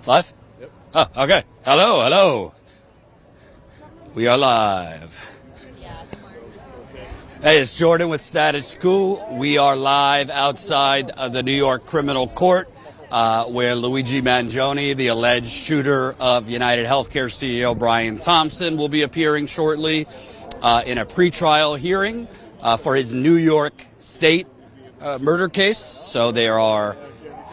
Live? Yep. Oh, okay. Hello. We are live. Hey, it's Jordan with Status Coup. We are live outside of the New York Criminal Court, where Luigi Mangione, the alleged shooter of United Healthcare CEO Brian Thompson, will be appearing shortly in a pretrial hearing for his New York State murder case. So there are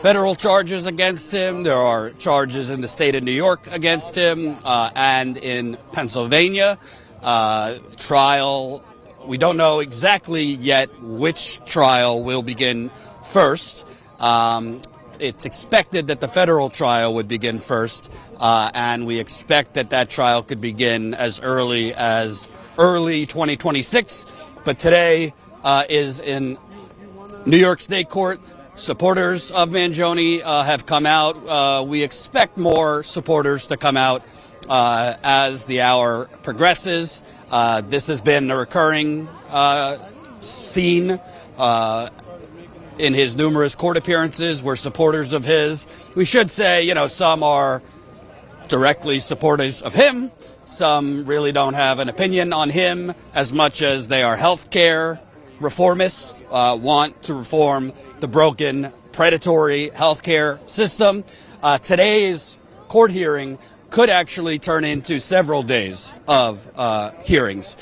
federal charges against him. There are charges in the state of New York against him, and in Pennsylvania. Trial. We don't know exactly yet which trial will begin first. It's expected that the federal trial would begin first, and we expect that that trial could begin as early 2026. But today is in New York State Court. Supporters of Mangione have come out. We expect more supporters to come out as the hour progresses. This has been a recurring scene in his numerous court appearances. We're supporters of his. We should say, some are directly supporters of him. Some really don't have an opinion on him as much as they are healthcare reformists, want to reform the broken, predatory healthcare system. Today's court hearing could actually turn into several days of hearings.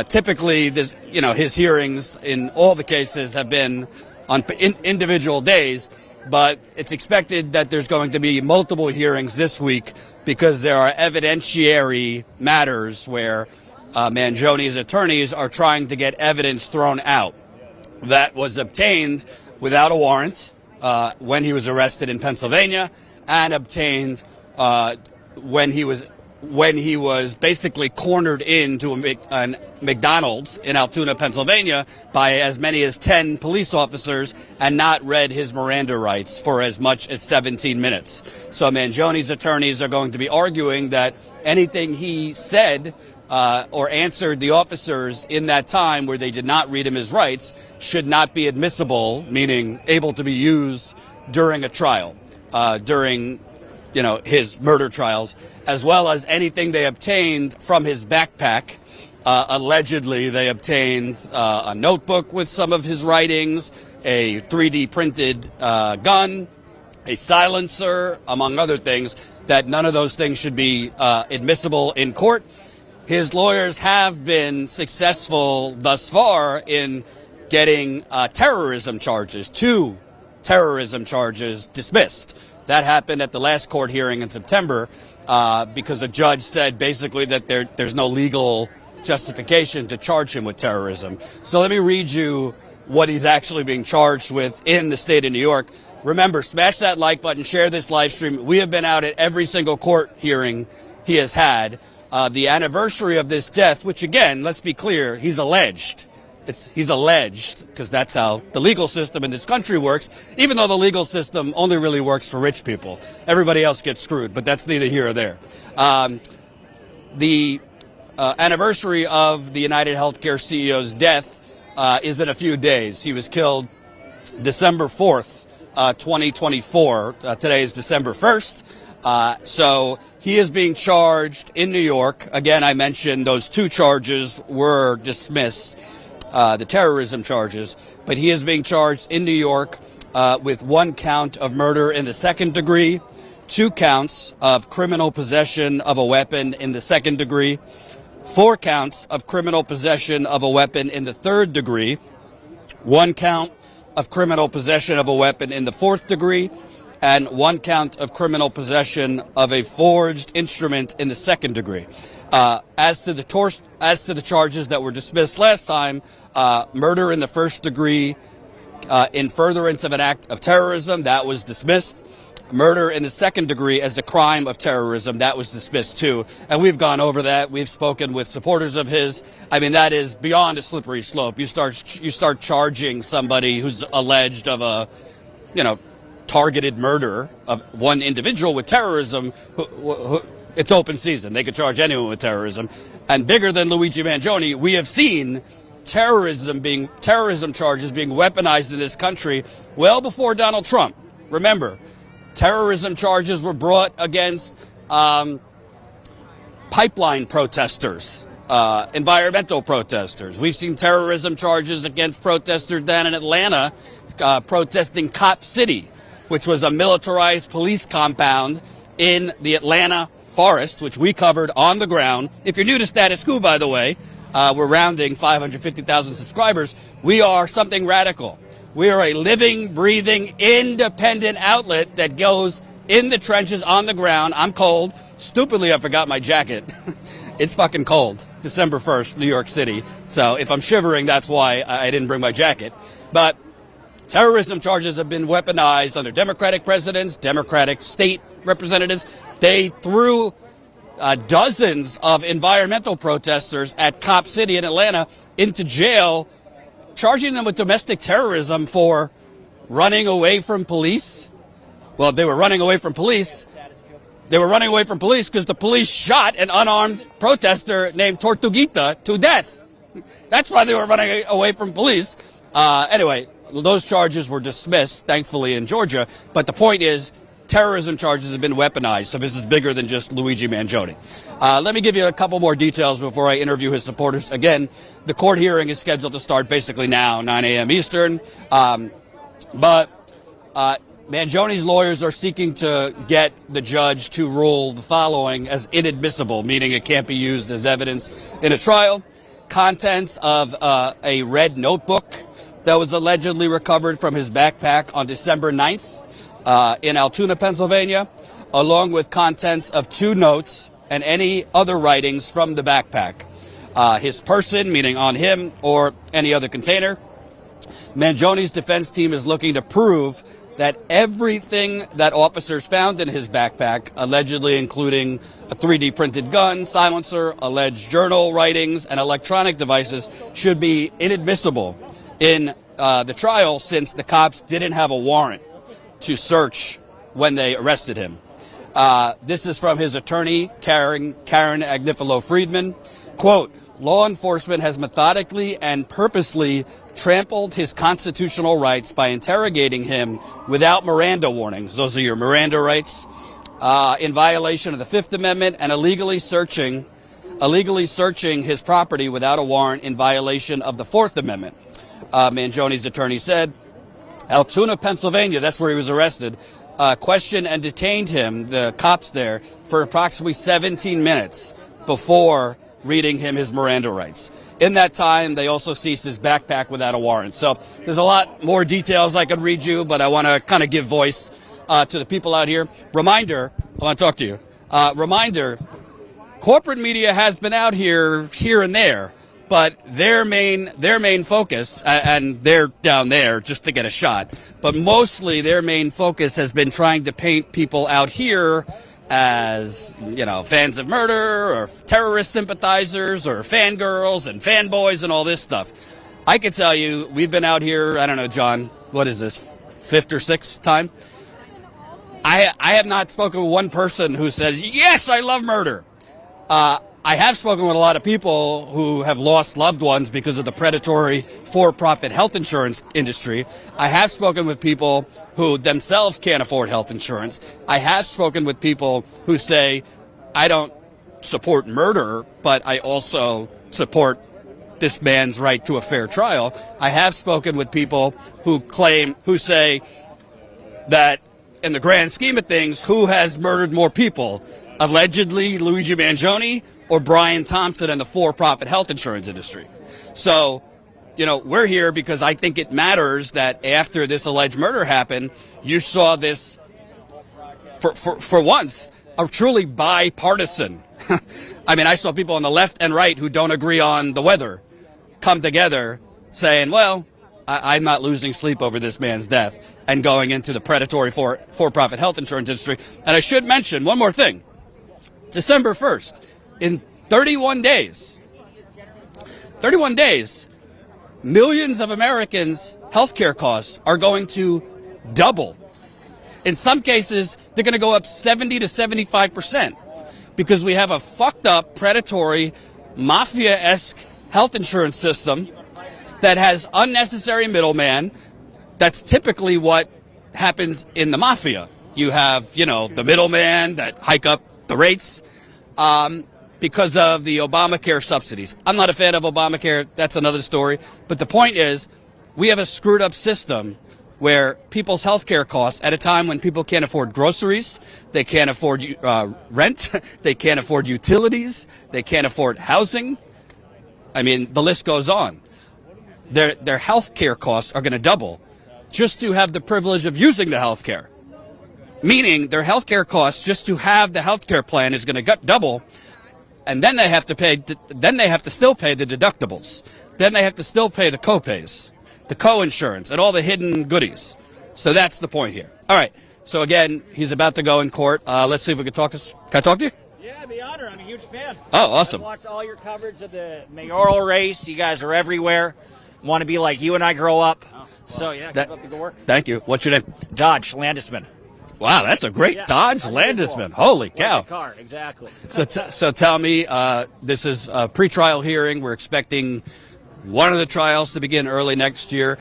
Typically, his hearings in all the cases have been on individual days, but it's expected that there's going to be multiple hearings this week because there are evidentiary matters where Mangione's attorneys are trying to get evidence thrown out that was obtained without a warrant when he was arrested in Pennsylvania, and obtained when he was basically cornered into a McDonald's in Altoona, Pennsylvania, by as many as 10 police officers, and not read his Miranda rights for as much as 17 minutes. So Mangione's attorneys are going to be arguing that anything he said or answered the officers in that time where they did not read him his rights should not be admissible, meaning able to be used during a trial, during his murder trials, as well as anything they obtained from his backpack. Allegedly, they obtained a notebook with some of his writings, a 3D printed gun, a silencer, among other things, that none of those things should be admissible in court. His lawyers have been successful thus far in getting terrorism charges, 2 terrorism charges dismissed. That happened at the last court hearing in September because a judge said basically that there's no legal justification to charge him with terrorism. So let me read you what he's actually being charged with in the state of New York. Remember, smash that like button, share this live stream. We have been out at every single court hearing he has had. The anniversary of this death, which again, let's be clear, he's alleged. He's alleged, because that's how the legal system in this country works, even though the legal system only really works for rich people. Everybody else gets screwed, but that's neither here or there. The anniversary of the United Healthcare CEO's death is in a few days. He was killed December 4th, 2024. Today is December 1st. So he is being charged in New York. Again, I mentioned those 2 charges were dismissed. The terrorism charges, but he is being charged in New York with 1 count of murder in the 2nd degree, 2 counts of criminal possession of a weapon in the 2nd degree, 4 counts of criminal possession of a weapon in the 3rd degree, 1 count of criminal possession of a weapon in the 4th degree, and 1 count of criminal possession of a forged instrument in the 2nd degree. As to the charges that were dismissed last time, murder in the 1st degree in furtherance of an act of terrorism, that was dismissed. Murder in the 2nd degree as a crime of terrorism, that was dismissed too. And we've gone over that. We've spoken with supporters of his. I mean, that is beyond a slippery slope. You start charging somebody who's alleged of a, targeted murder of one individual with terrorism. It's open season. They could charge anyone with terrorism. And bigger than Luigi Mangione, we have seen terrorism charges being weaponized in this country well before Donald Trump. Remember, Terrorism charges were brought against pipeline protesters, environmental protesters. We've seen terrorism charges against protesters down in Atlanta protesting Cop City, which was a militarized police compound in the Atlanta forest, which we covered on the ground. If you're new to Status Coup, by the way, we're rounding 550,000 subscribers. We are something radical. We are a living, breathing, independent outlet that goes in the trenches on the ground. I'm cold. Stupidly, I forgot my jacket. It's fucking cold. December 1st, New York City. So if I'm shivering, that's why I didn't bring my jacket. But terrorism charges have been weaponized under Democratic presidents, Democratic state representatives. They threw dozens of environmental protesters at Cop City in Atlanta into jail, charging them with domestic terrorism for running away from police. Well, they were running away from police. They were running away from police because the police shot an unarmed protester named Tortuguita to death. That's why they were running away from police. Anyway, those charges were dismissed, thankfully, in Georgia. But the point is, terrorism charges have been weaponized, so this is bigger than just Luigi Mangione. Let me give you a couple more details before I interview his supporters. Again, the court hearing is scheduled to start basically now, 9 a.m. Eastern. But Mangione's lawyers are seeking to get the judge to rule the following as inadmissible, meaning it can't be used as evidence in a trial. Contents of a red notebook that was allegedly recovered from his backpack on December 9th. In Altoona, Pennsylvania, along with contents of 2 notes and any other writings from the backpack. His person, meaning on him, or any other container. Mangione's defense team is looking to prove that everything that officers found in his backpack, allegedly including a 3D printed gun, silencer, alleged journal writings, and electronic devices, should be inadmissible in the trial since the cops didn't have a warrant to search when they arrested him. This is from his attorney, Karen Agnifilo-Friedman. Quote, law enforcement has methodically and purposely trampled his constitutional rights by interrogating him without Miranda warnings. Those are your Miranda rights. In violation of the Fifth Amendment and illegally searching his property without a warrant in violation of the Fourth Amendment. Mangione's attorney said, Altoona, Pennsylvania, that's where he was arrested, questioned and detained him, the cops there, for approximately 17 minutes before reading him his Miranda rights. In that time, they also seized his backpack without a warrant. So there's a lot more details I could read you, but I want to kind of give voice to the people out here. Reminder, I want to talk to you. Reminder, corporate media has been out here and there. But their main focus, and they're down there just to get a shot, but mostly their main focus has been trying to paint people out here as, you know, fans of murder or terrorist sympathizers or fangirls and fanboys and all this stuff. I can tell you, we've been out here, I don't know, John, what is this, 5th or 6th time? I have not spoken with one person who says, yes, I love murder. I have spoken with a lot of people who have lost loved ones because of the predatory for-profit health insurance industry. I have spoken with people who themselves can't afford health insurance. I have spoken with people who say, I don't support murder, but I also support this man's right to a fair trial. I have spoken with people who say that in the grand scheme of things, who has murdered more people? Allegedly Luigi Mangione or Brian Thompson and the for-profit health insurance industry. So, you know, we're here because I think it matters that after this alleged murder happened, you saw this, for once, a truly bipartisan. I mean, I saw people on the left and right who don't agree on the weather come together saying, well, I'm not losing sleep over this man's death, and going into the predatory for-profit health insurance industry. And I should mention one more thing. December 1st, in 31 days, millions of Americans' healthcare costs are going to double. In some cases, they're going to go up 70 to 75% because we have a fucked up, predatory, mafia-esque health insurance system that has unnecessary middleman. That's typically what happens in the mafia. You have, the middleman that hike up the rates because of the Obamacare subsidies. I'm not a fan of Obamacare. That's another story. But the point is, we have a screwed up system where people's health care costs at a time when people can't afford groceries, they can't afford rent, they can't afford utilities, they can't afford housing. I mean, the list goes on. Their health care costs are going to double just to have the privilege of using the health care. Meaning their health care costs just to have the health care plan is going to double, and then they have to still pay the deductibles. Then they have to still pay the co-pays, the co-insurance, and all the hidden goodies. So that's the point here. All right. So again, he's about to go in court. Let's see if we can talk. Can I talk to you? Yeah, it'd be an honor. I'm a huge fan. Oh, awesome. I've watched all your coverage of the mayoral race. You guys are everywhere. Want to be like you and I grow up. So yeah, keep up the good work. Thank you. What's your name? Dodge Landisman. Wow, that's a great Dodge Landisman. Holy cow. Like the car, exactly. So tell me, this is a pretrial hearing. We're expecting one of the trials to begin early next year.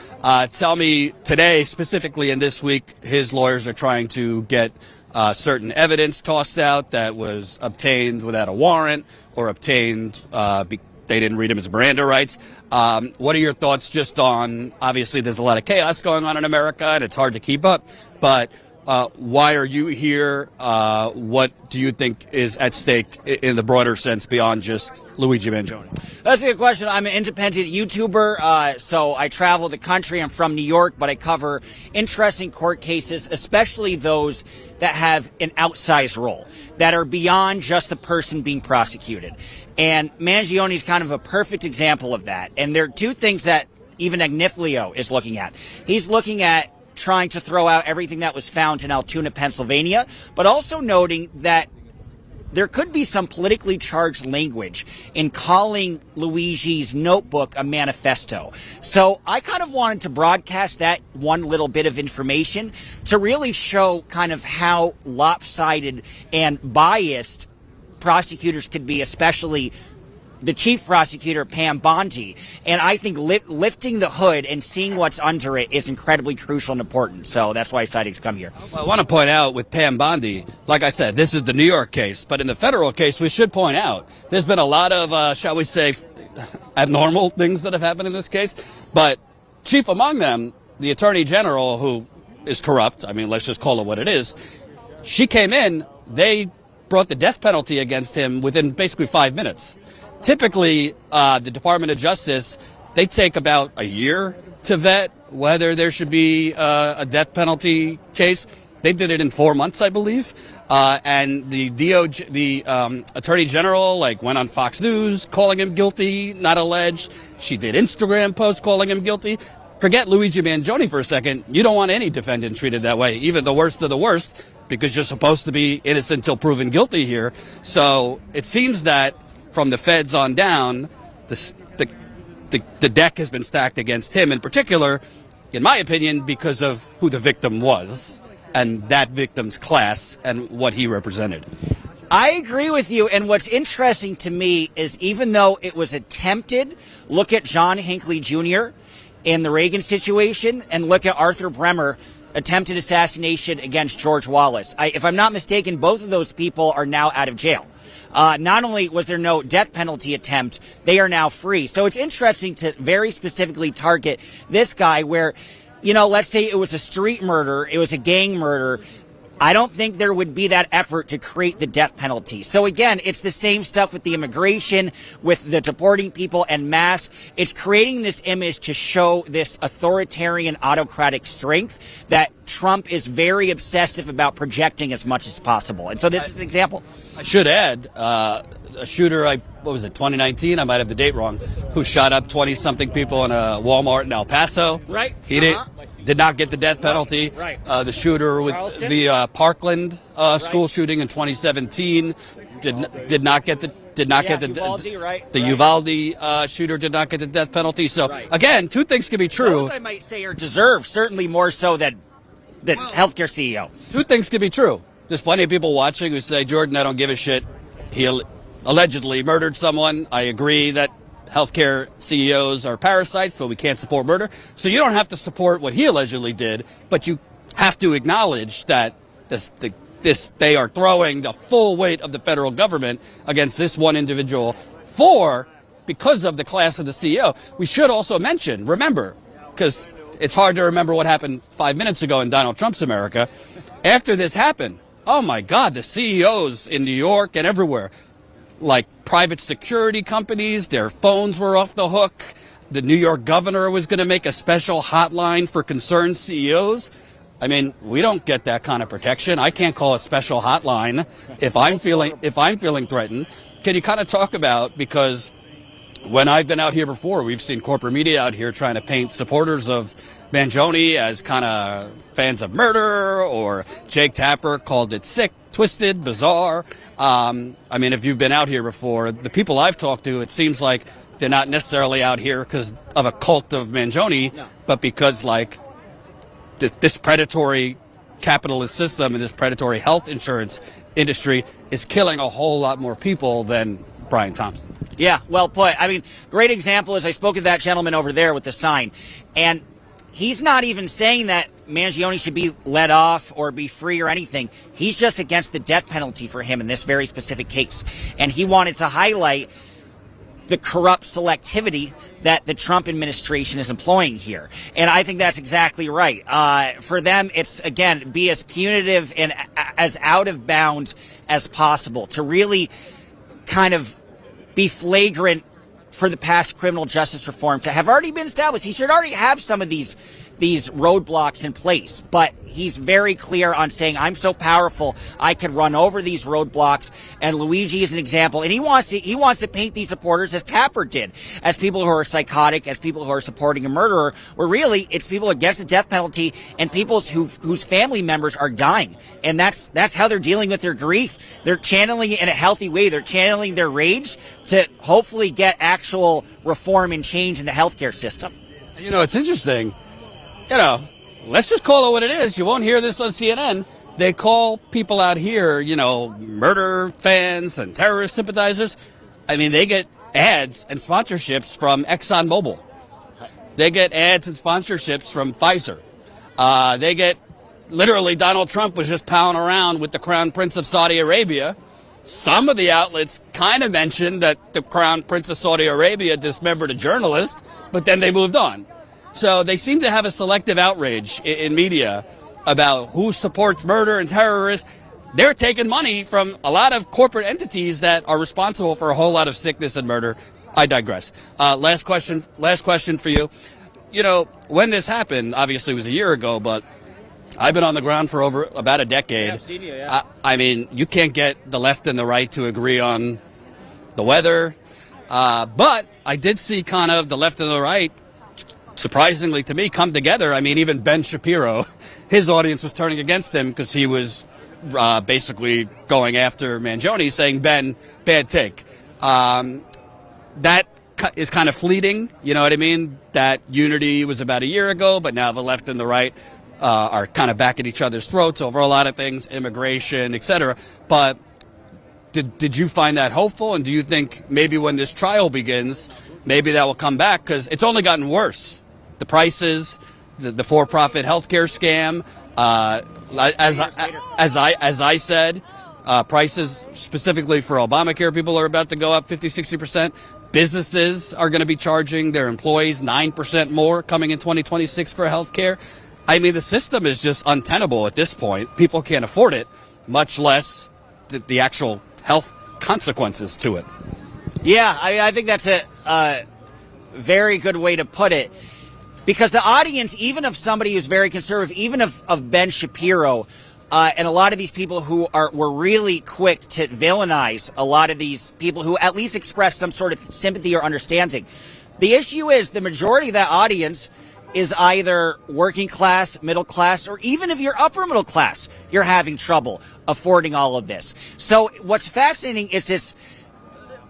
Tell me today, specifically in this week, his lawyers are trying to get certain evidence tossed out that was obtained without a warrant or obtained they didn't read him his Miranda rights. What are your thoughts just on, obviously there's a lot of chaos going on in America and it's hard to keep up, but why are you here? What do you think is at stake in the broader sense beyond just Luigi Mangione? That's a good question. I'm an independent YouTuber, so I travel the country. I'm from New York, but I cover interesting court cases, especially those that have an outsized role, that are beyond just the person being prosecuted. And Mangione is kind of a perfect example of that. And there are two things that even Agniflio is looking at. He's looking at trying to throw out everything that was found in Altoona, Pennsylvania, but also noting that there could be some politically charged language in calling Luigi's notebook a manifesto. So I kind of wanted to broadcast that one little bit of information to really show kind of how lopsided and biased prosecutors could be, especially the chief prosecutor, Pam Bondi. And I think lifting the hood and seeing what's under it is incredibly crucial and important. So that's why I decided to come here. Well, I want to point out with Pam Bondi, like I said, this is the New York case. But in the federal case, we should point out there's been a lot of, shall we say, abnormal things that have happened in this case. But chief among them, the attorney general, who is corrupt, I mean, let's just call it what it is, she came in, they brought the death penalty against him within basically 5 minutes. Typically, the Department of Justice, they take about a year to vet whether there should be a death penalty case. They did it in 4 months, I believe. And the Attorney General went on Fox News calling him guilty, not alleged. She did Instagram posts calling him guilty. Forget Luigi Mangione for a second. You don't want any defendant treated that way, even the worst of the worst, because you're supposed to be innocent until proven guilty here. So it seems that from the feds on down, the deck has been stacked against him in particular, in my opinion, because of who the victim was and that victim's class and what he represented. I agree with you. And what's interesting to me is even though it was attempted, look at John Hinckley Jr. in the Reagan situation and look at Arthur Bremer, attempted assassination against George Wallace. If I'm not mistaken, both of those people are now out of jail. Not only was there no death penalty attempt, they are now free. So it's interesting to very specifically target this guy where, let's say it was a street murder, it was a gang murder. I don't think there would be that effort to create the death penalty. So again, it's the same stuff with the immigration, with the deporting people en masse. It's creating this image to show this authoritarian autocratic strength that Trump is very obsessive about projecting as much as possible. And so this is an example. I should add, a shooter, 2019? I might have the date wrong, who shot up 20-something people in a Walmart in El Paso. Right. He did not get the death penalty. Right. The shooter with Charleston? the Parkland school shooting in 2017 did not get the Uvalde, right. The Uvalde shooter did not get the death penalty. So again, two things can be true. Those I might say are deserved, certainly more so than healthcare CEO. Two things can be true. There's plenty of people watching who say, Jordan, I don't give a shit. He allegedly murdered someone. I agree that healthcare CEOs are parasites, but we can't support murder. So you don't have to support what he allegedly did, but you have to acknowledge that they are throwing the full weight of the federal government against this one individual because of the class of the CEO. We should also mention, remember, because it's hard to remember what happened 5 minutes ago in Donald Trump's America. After this happened, oh my God, the CEOs in New York and everywhere, like private security companies, their phones were off the hook. The New York governor was going to make a special hotline for concerned CEOs. I mean, we don't get that kind of protection. I can't call a special hotline if I'm feeling threatened. Can you kind of talk about, because when I've been out here before, we've seen corporate media out here trying to paint supporters of Mangione as kind of fans of murder, or Jake Tapper called it sick, twisted, bizarre. I mean, if you've been out here before, the people I've talked to, it seems like they're not necessarily out here because of a cult of Mangione, but because like this predatory capitalist system and this predatory health insurance industry is killing a whole lot more people than Brian Thompson. Yeah, well put. I mean, great example is I spoke to that gentleman over there with the sign, and he's not even saying that Mangione should be let off or be free or anything. He's just against the death penalty for him in this very specific case. And he wanted to highlight the corrupt selectivity that the Trump administration is employing here. And I think that's exactly right. For them, it's, again, be as punitive and as out of bounds as possible to really kind of be flagrant for the past criminal justice reform to have already been established. He should already have some of these roadblocks in place, but he's very clear on saying, I'm so powerful, I could run over these roadblocks. And Luigi is an example, and he wants to paint these supporters as Tapper did, as people who are psychotic, as people who are supporting a murderer, where really it's people against the death penalty and people whose family members are dying. And that's how they're dealing with their grief. They're channeling it in a healthy way. They're channeling their rage to hopefully get actual reform and change in the healthcare system. You know, it's interesting. You know, let's just call it what it is. You won't hear this on CNN. They call people out here, you know, murder fans and terrorist sympathizers. I mean, they get ads and sponsorships from ExxonMobil. They get ads and sponsorships from Pfizer. They get, literally, Donald Trump was just pounding around with the Crown Prince of Saudi Arabia. Some of the outlets kind of mentioned that the Crown Prince of Saudi Arabia dismembered a journalist, but then they moved on. So they seem to have a selective outrage in media about who supports murder and terrorists. They're taking money from a lot of corporate entities that are responsible for a whole lot of sickness and murder. I digress. Last question for you. You know, when this happened, obviously it was a year ago, but I've been on the ground for over about a decade. Yeah, I've seen you, yeah. I mean, you can't get the left and the right to agree on the weather. But I did see kind of the left and the right, surprisingly to me, come together. I mean, even Ben Shapiro, his audience was turning against him because he was basically going after Mangione, saying, Ben, bad take. That is kind of fleeting, you know what I mean? That unity was about a year ago, but now the left and the right are kind of back at each other's throats over a lot of things, immigration, etc. But did you find that hopeful? And do you think maybe when this trial begins, maybe that will come back? Because it's only gotten worse. The prices, the for-profit healthcare scam, as I said, prices specifically for Obamacare people are about to go up 50-60%. Businesses are going to be charging their employees 9% more coming in 2026 for healthcare. I mean, the system is just untenable at this point. People can't afford it, much less the actual health consequences to it. Yeah, I think that's a very good way to put it. Because the audience, even of somebody who's very conservative, even of Ben Shapiro, and a lot of these people who were really quick to villainize a lot of these people who at least express some sort of sympathy or understanding. The issue is the majority of that audience is either working class, middle class, or even if you're upper middle class, you're having trouble affording all of this. So what's fascinating is this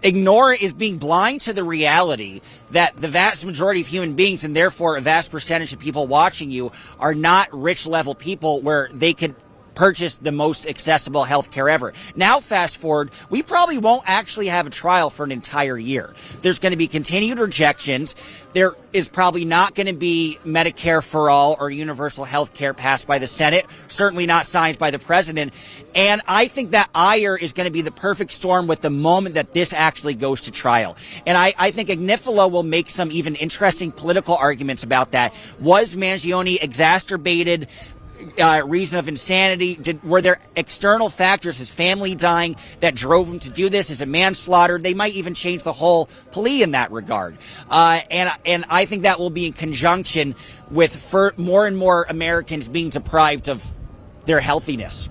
is being blind to the reality that the vast majority of human beings, and therefore a vast percentage of people watching you, are not rich level people where they could purchase the most accessible health care ever. Now, fast forward, we probably won't actually have a trial for an entire year. There's going to be continued rejections. There is probably not going to be Medicare for all or universal health care passed by the Senate, certainly not signed by the president. And I think that ire is going to be the perfect storm with the moment that this actually goes to trial. And I think Agnifilo will make some even interesting political arguments about that. Was Mangione exacerbated reason of insanity? Were there external factors, his family dying, that drove him to do this? Is it manslaughter? They might even change the whole plea in that regard. And I think that will be in conjunction with more and more Americans being deprived of their healthiness.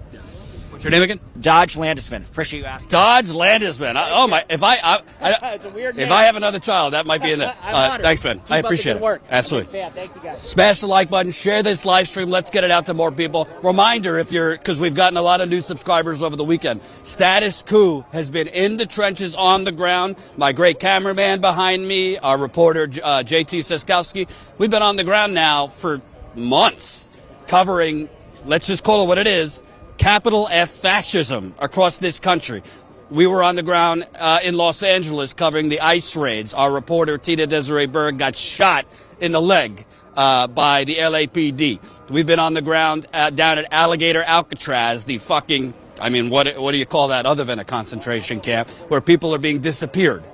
What's your name again? Dodge Landisman. Appreciate you asking. Dodge Landisman. Oh my! If It's a weird name. if I have another child, that might be in there. Thanks, man. I appreciate it. Absolutely. Thank you, guys. Smash the like button. Share this live stream. Let's get it out to more people. Reminder, because we've gotten a lot of new subscribers over the weekend. Status Coup has been in the trenches on the ground. My great cameraman behind me, our reporter JT Siskowski. We've been on the ground now for months, covering. Let's just call it what it is. Capital F fascism across this country. We were on the ground in Los Angeles covering the ICE raids. Our reporter, Tina Desiree Berg, got shot in the leg by the LAPD. We've been on the ground down at Alligator Alcatraz, the fucking, what do you call that other than a concentration camp, where people are being disappeared.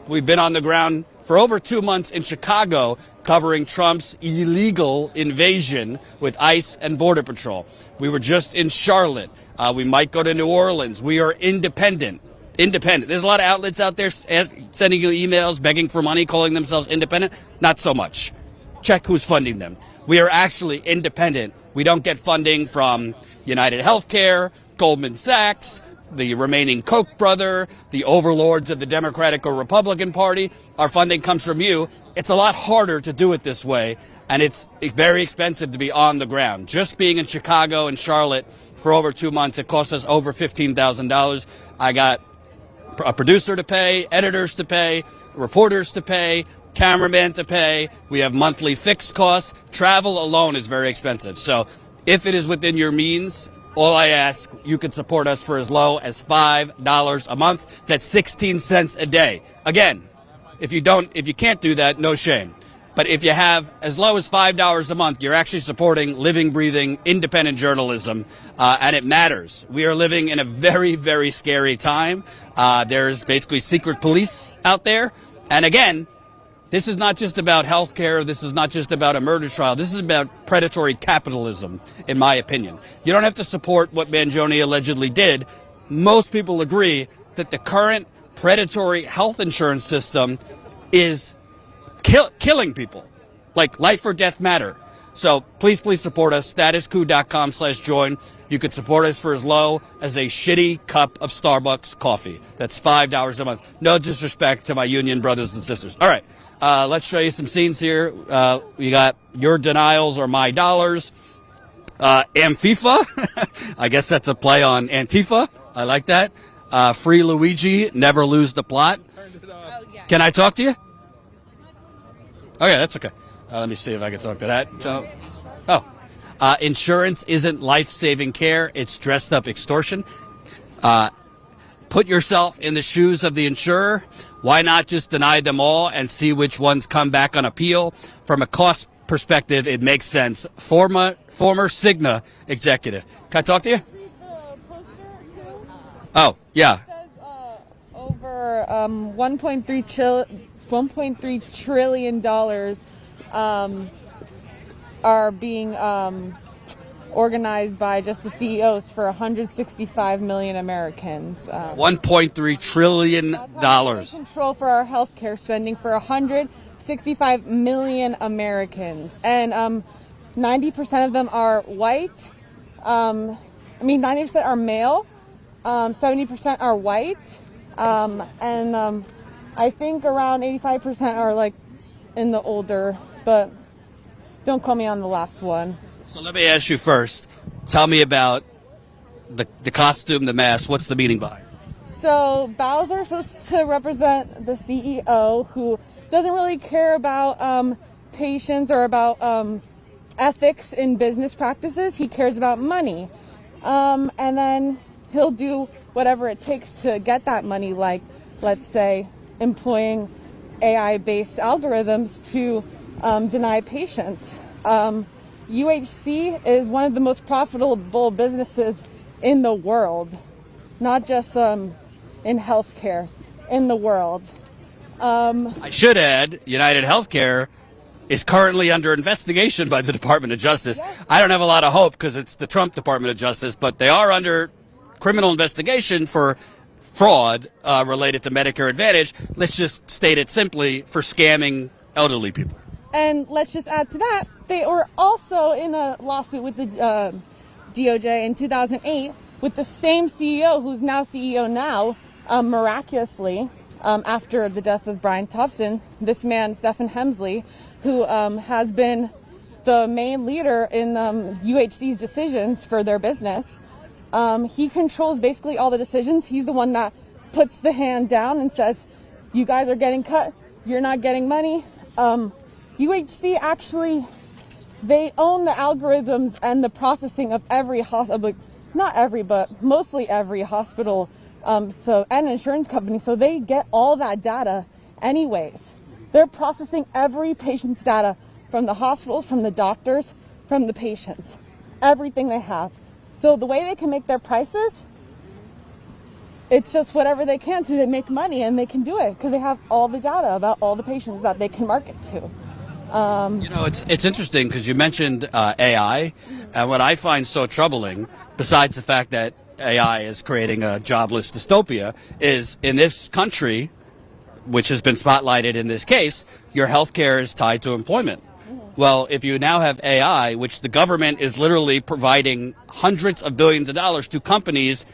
We've been on the ground for over 2 months in Chicago covering Trump's illegal invasion with ICE and Border Patrol. We were just in Charlotte. We might go to New Orleans. We are independent. There's a lot of outlets out there sending you emails, begging for money, calling themselves independent. Not so much. Check who's funding them. We are actually independent. We don't get funding from United Healthcare, Goldman Sachs, the remaining Koch brother, the overlords of the Democratic or Republican Party. Our funding comes from you. It's a lot harder to do it this way, and it's very expensive to be on the ground. Just being in Chicago and Charlotte for over 2 months, it cost us over $15,000. I got a producer to pay, editors to pay, reporters to pay, cameraman to pay. We have monthly fixed costs. Travel alone is very expensive. So if it is within your means, all I ask, you can support us for as low as $5 a month. That's 16 cents a day. Again, if you can't do that, no shame. But if you have as low as $5 a month, you're actually supporting living, breathing, independent journalism, and it matters. We are living in a very, very scary time. There's basically secret police out there. And again, this is not just about health care. This is not just about a murder trial. This is about predatory capitalism, in my opinion. You don't have to support what Mangione allegedly did. Most people agree that the current predatory health insurance system is killing people, like life or death matter. So please support us. StatusCoup.com/join. You could support us for as low as a shitty cup of Starbucks coffee. That's $5 a month. No disrespect to my union brothers and sisters. All right. Let's show you some scenes here. We got your denials are my dollars. Amfifa. I guess that's a play on Antifa. I like that. Free Luigi. Never lose the plot. Can I talk to you? Okay, that's okay. Let me see if I can talk to that. Insurance isn't life-saving care. It's dressed up extortion. Put yourself in the shoes of the insurer. Why not just deny them all and see which ones come back on appeal? From a cost perspective, it makes sense. Former Cigna executive. Can I talk to you? Oh, yeah. It says over $1.3 trillion are being organized by just the CEOs for 165 million Americans. $1.3 trillion. Control for our healthcare spending for 165 million Americans, and 90% of them are white. 90% are male. 70% are white, and I think around 85% are like in the older, but don't call me on the last one. So let me ask you first. Tell me about the costume, the mask. What's the meaning behind it? So Bowser is supposed to represent the CEO who doesn't really care about patients or about ethics in business practices. He cares about money. And then he'll do whatever it takes to get that money, like, let's say, employing AI-based algorithms to deny patients. UHC is one of the most profitable businesses in the world, not just in healthcare, in the world. I should add, United Healthcare is currently under investigation by the Department of Justice. Yes. I don't have a lot of hope because it's the Trump Department of Justice, but they are under criminal investigation for fraud related to Medicare Advantage. Let's just state it simply, for scamming elderly people. And let's just add to that, they were also in a lawsuit with the DOJ in 2008 with the same CEO who's now CEO now, miraculously, after the death of Brian Thompson, this man, Stephen Hemsley, who has been the main leader in UHC's decisions for their business. He controls basically all the decisions. He's the one that puts the hand down and says, you guys are getting cut, you're not getting money. UHC actually, they own the algorithms and the processing of every hospital, not every, but mostly every hospital and insurance company. So they get all that data anyways. They're processing every patient's data from the hospitals, from the doctors, from the patients, everything they have. So the way they can make their prices, it's just whatever they can to make money, and they can do it because they have all the data about all the patients that they can market to. It's interesting because you mentioned AI, and what I find so troubling, besides the fact that AI is creating a jobless dystopia, is in this country, which has been spotlighted in this case, your health care is tied to employment. Well, if you now have AI, which the government is literally providing hundreds of billions of dollars to companies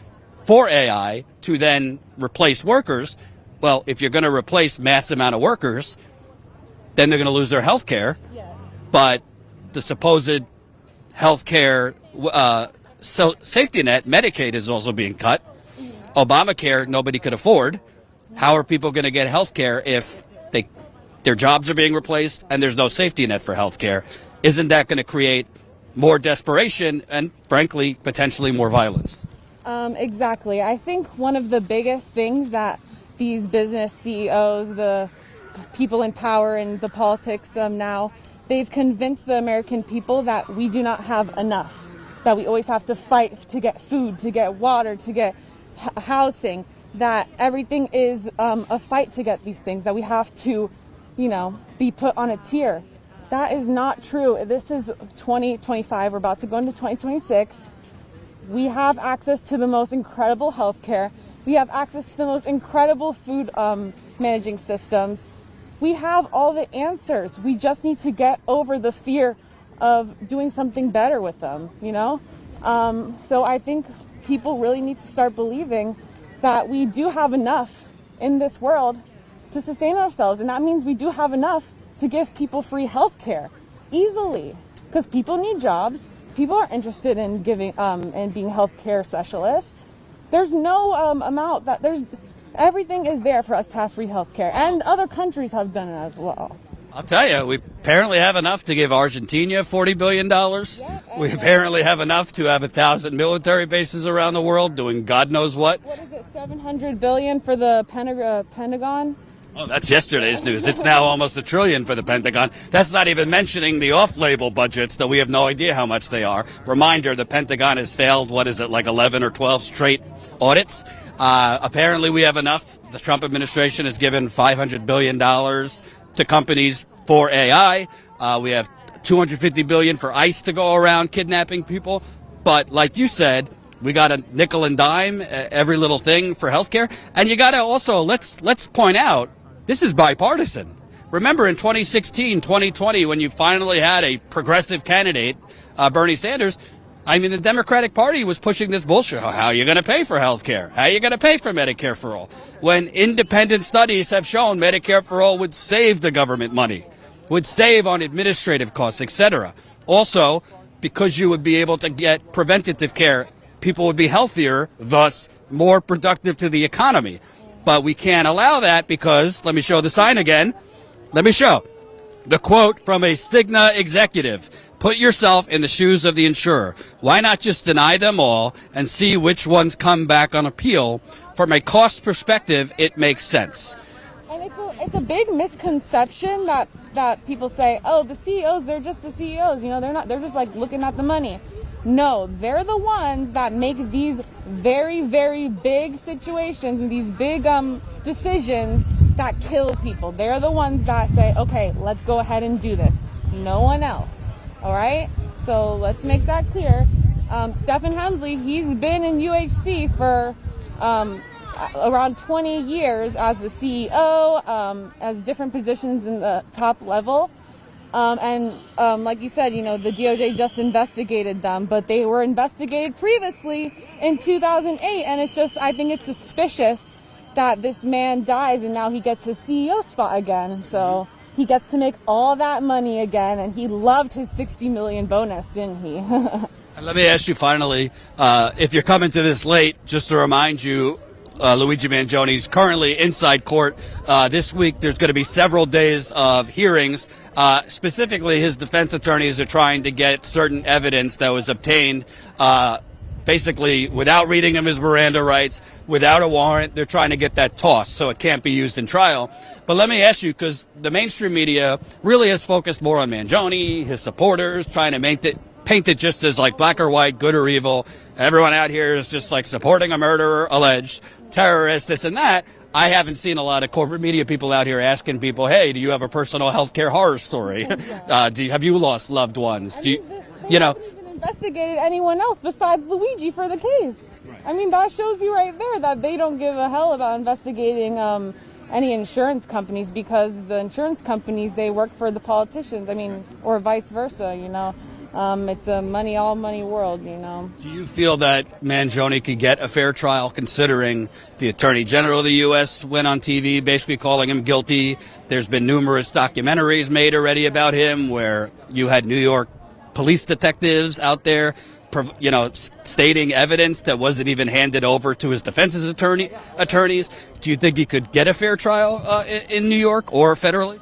for AI to then replace workers, well, if you're going to replace mass amount of workers, then they're going to lose their health care. Yes. But the supposed health care safety net, Medicaid, is also being cut. Obamacare, nobody could afford. How are people going to get health care if their jobs are being replaced and there's no safety net for health care? Isn't that going to create more desperation and, frankly, potentially more violence? Exactly. I think one of the biggest things that these business CEOs, the people in power and the politics now, they've convinced the American people that we do not have enough, that we always have to fight to get food, to get water, to get housing, that everything is a fight to get these things, that we have to, be put on a tier. That is not true. This is 2025. We're about to go into 2026. We have access to the most incredible healthcare. We have access to the most incredible food managing systems. We have all the answers. We just need to get over the fear of doing something better with them, So I think people really need to start believing that we do have enough in this world to sustain ourselves. And that means we do have enough to give people free health care easily, because people need jobs. People are interested in giving and being healthcare specialists. There's no amount that everything is there for us to have free healthcare, and other countries have done it as well. I'll tell you, we apparently have enough to give Argentina $40 billion. We apparently have enough to have 1,000 military bases around the world doing God knows what. What is it, $700 billion for the Pentagon? Oh, that's yesterday's news. It's now almost $1 trillion for the Pentagon. That's not even mentioning the off-label budgets that we have no idea how much they are. Reminder, the Pentagon has failed, 11 or 12 straight audits. Apparently we have enough. The Trump administration has given $500 billion to companies for AI. We have $250 billion for ICE to go around kidnapping people. But like you said, we got a nickel and dime, every little thing for healthcare. And you got to also, let's point out, this is bipartisan. Remember in 2016, 2020, when you finally had a progressive candidate, Bernie Sanders, the Democratic Party was pushing this bullshit. How are you going to pay for health care? How are you going to pay for Medicare for all? When independent studies have shown Medicare for all would save the government money, would save on administrative costs, etc. Also, because you would be able to get preventative care, people would be healthier, thus more productive to the economy. But we can't allow that because, let me show the sign again. Let me show. The quote from a Cigna executive. Put yourself in the shoes of the insurer. Why not just deny them all and see which ones come back on appeal? From a cost perspective, it makes sense. And it's a big misconception that people say, oh, the CEOs, they're just the CEOs. You know, they're just like looking at the money. No, they're the ones that make these very, very big situations and these big decisions that kill people. They're the ones that say, okay, let's go ahead and do this. No one else. All right? So let's make that clear. Stephen Hemsley, he's been in UHC for around 20 years as the CEO, as different positions in the top level. And like you said, you know, the DOJ just investigated them, but they were investigated previously in 2008. And it's just, I think it's suspicious that this man dies and now he gets his CEO spot again. So he gets to make all that money again. And he loved his 60 million bonus, didn't he? And let me ask you finally, if you're coming to this late, just to remind you, Luigi Mangione is currently inside court. This week, there's going to be several days of hearings. Specifically, his defense attorneys are trying to get certain evidence that was obtained basically without reading him his Miranda rights, without a warrant. They're trying to get that tossed so it can't be used in trial. But let me ask you, because the mainstream media really has focused more on Mangione, his supporters, trying to paint it just as like black or white, good or evil. Everyone out here is just like supporting a murderer, alleged terrorist, this and that. I haven't seen a lot of corporate media people out here asking people, hey, do you have a personal healthcare horror story? Have you lost loved ones? They haven't even investigated anyone else besides Luigi for the case. Right. I mean, that shows you right there that they don't give a hell about investigating any insurance companies, because the insurance companies, they work for the politicians. I mean, or vice versa, you know. It's a all money world, you know. Do you feel that Mangione could get a fair trial, considering the Attorney General of the U.S. went on TV basically calling him guilty? There's been numerous documentaries made already about him where you had New York police detectives out there, you know, stating evidence that wasn't even handed over to his defense's attorneys. Do you think he could get a fair trial in New York or federally?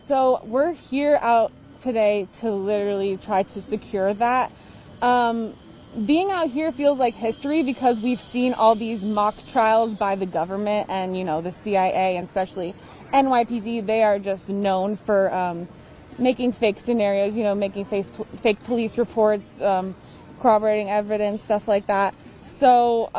So we're here out today to literally try to secure that. Being out here feels like history because we've seen all these mock trials by the government and, you know, the CIA and especially NYPD. They are just known for making fake scenarios, you know, making fake police reports, corroborating evidence, stuff like that. So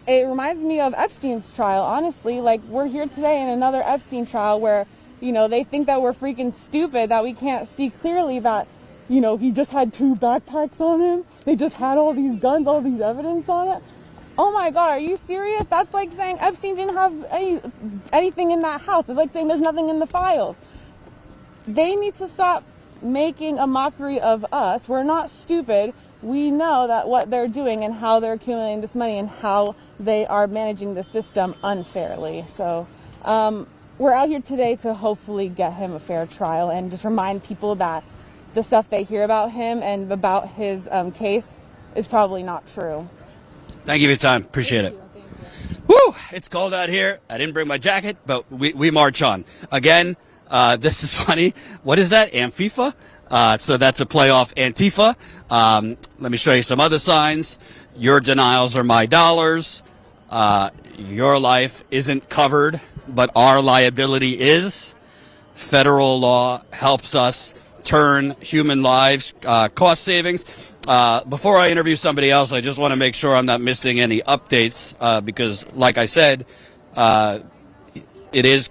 it reminds me of Epstein's trial, honestly. Like, we're here today in another Epstein trial where, you know, they think that we're freaking stupid, that we can't see clearly that, you know, he just had 2 backpacks on him. They just had all these guns, all these evidence on it. Oh my God, are you serious? That's like saying Epstein didn't have anything in that house. It's like saying there's nothing in the files. They need to stop making a mockery of us. We're not stupid. We know that what they're doing and how they're accumulating this money and how they are managing the system unfairly. So, we're out here today to hopefully get him a fair trial and just remind people that the stuff they hear about him and about his case is probably not true. Thank you for your time. Appreciate it. Woo! It's cold out here. I didn't bring my jacket, but we march on. Again, this is funny. What is that? Antifa? So that's a play off Antifa. Let me show you some other signs. Your denials are my dollars. Your life isn't covered, but our liability is. Federal law helps us turn human lives, cost savings. Before I interview somebody else, I just want to make sure I'm not missing any updates, because like I said, he is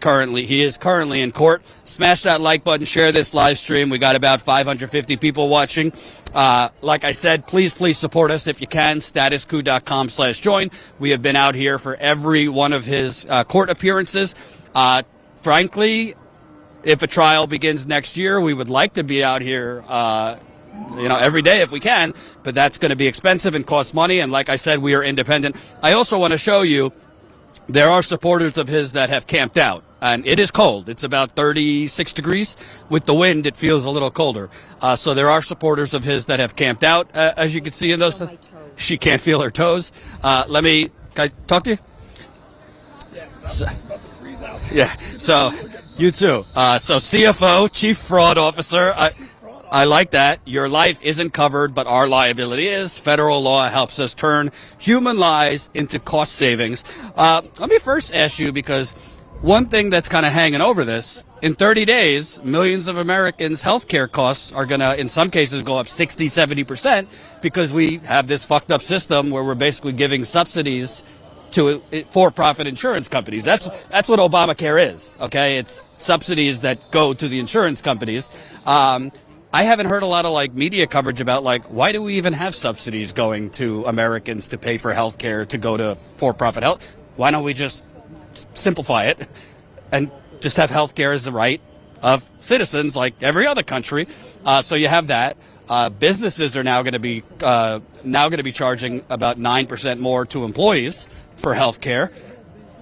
currently in court. Smash that like button, share this live stream. We got about 550 people watching. Like I said, please support us if you can. StatusCoup.com/join. We have been out here for every one of his court appearances. Frankly, if a trial begins next year, we would like to be out here, every day if we can, but that's going to be expensive and cost money. And like I said, we are independent. I also want to show you, there are supporters of his that have camped out, and it is cold. It's about 36 degrees. With the wind, it feels a little colder. So there are supporters of his that have camped out, as you can see in those. She can't feel her toes. Can I talk to you? Yeah, it's about to freeze out. Yeah, so you too. So CFO, Chief Fraud Officer. Chief Fraud I like that. Your life isn't covered, but our liability is. Federal law helps us turn human lives into cost savings. Let me first ask you, because one thing that's kind of hanging over this, in 30 days, millions of Americans' healthcare costs are going to, in some cases, go up 60, 70% because we have this fucked up system where we're basically giving subsidies to for-profit insurance companies. That's what Obamacare is, okay? It's subsidies that go to the insurance companies. I haven't heard a lot of like media coverage about like, why do we even have subsidies going to Americans to pay for healthcare to go to for-profit health? Why don't we just simplify it and just have healthcare as the right of citizens like every other country? So you have that. Businesses are now going to be charging about 9% more to employees for healthcare,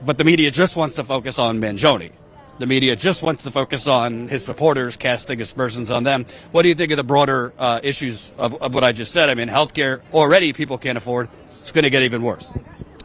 but the media just wants to focus on Mangione. The media just wants to focus on his supporters, casting aspersions on them. What do you think of the broader issues of what I just said? I mean, healthcare already people can't afford. It's going to get even worse.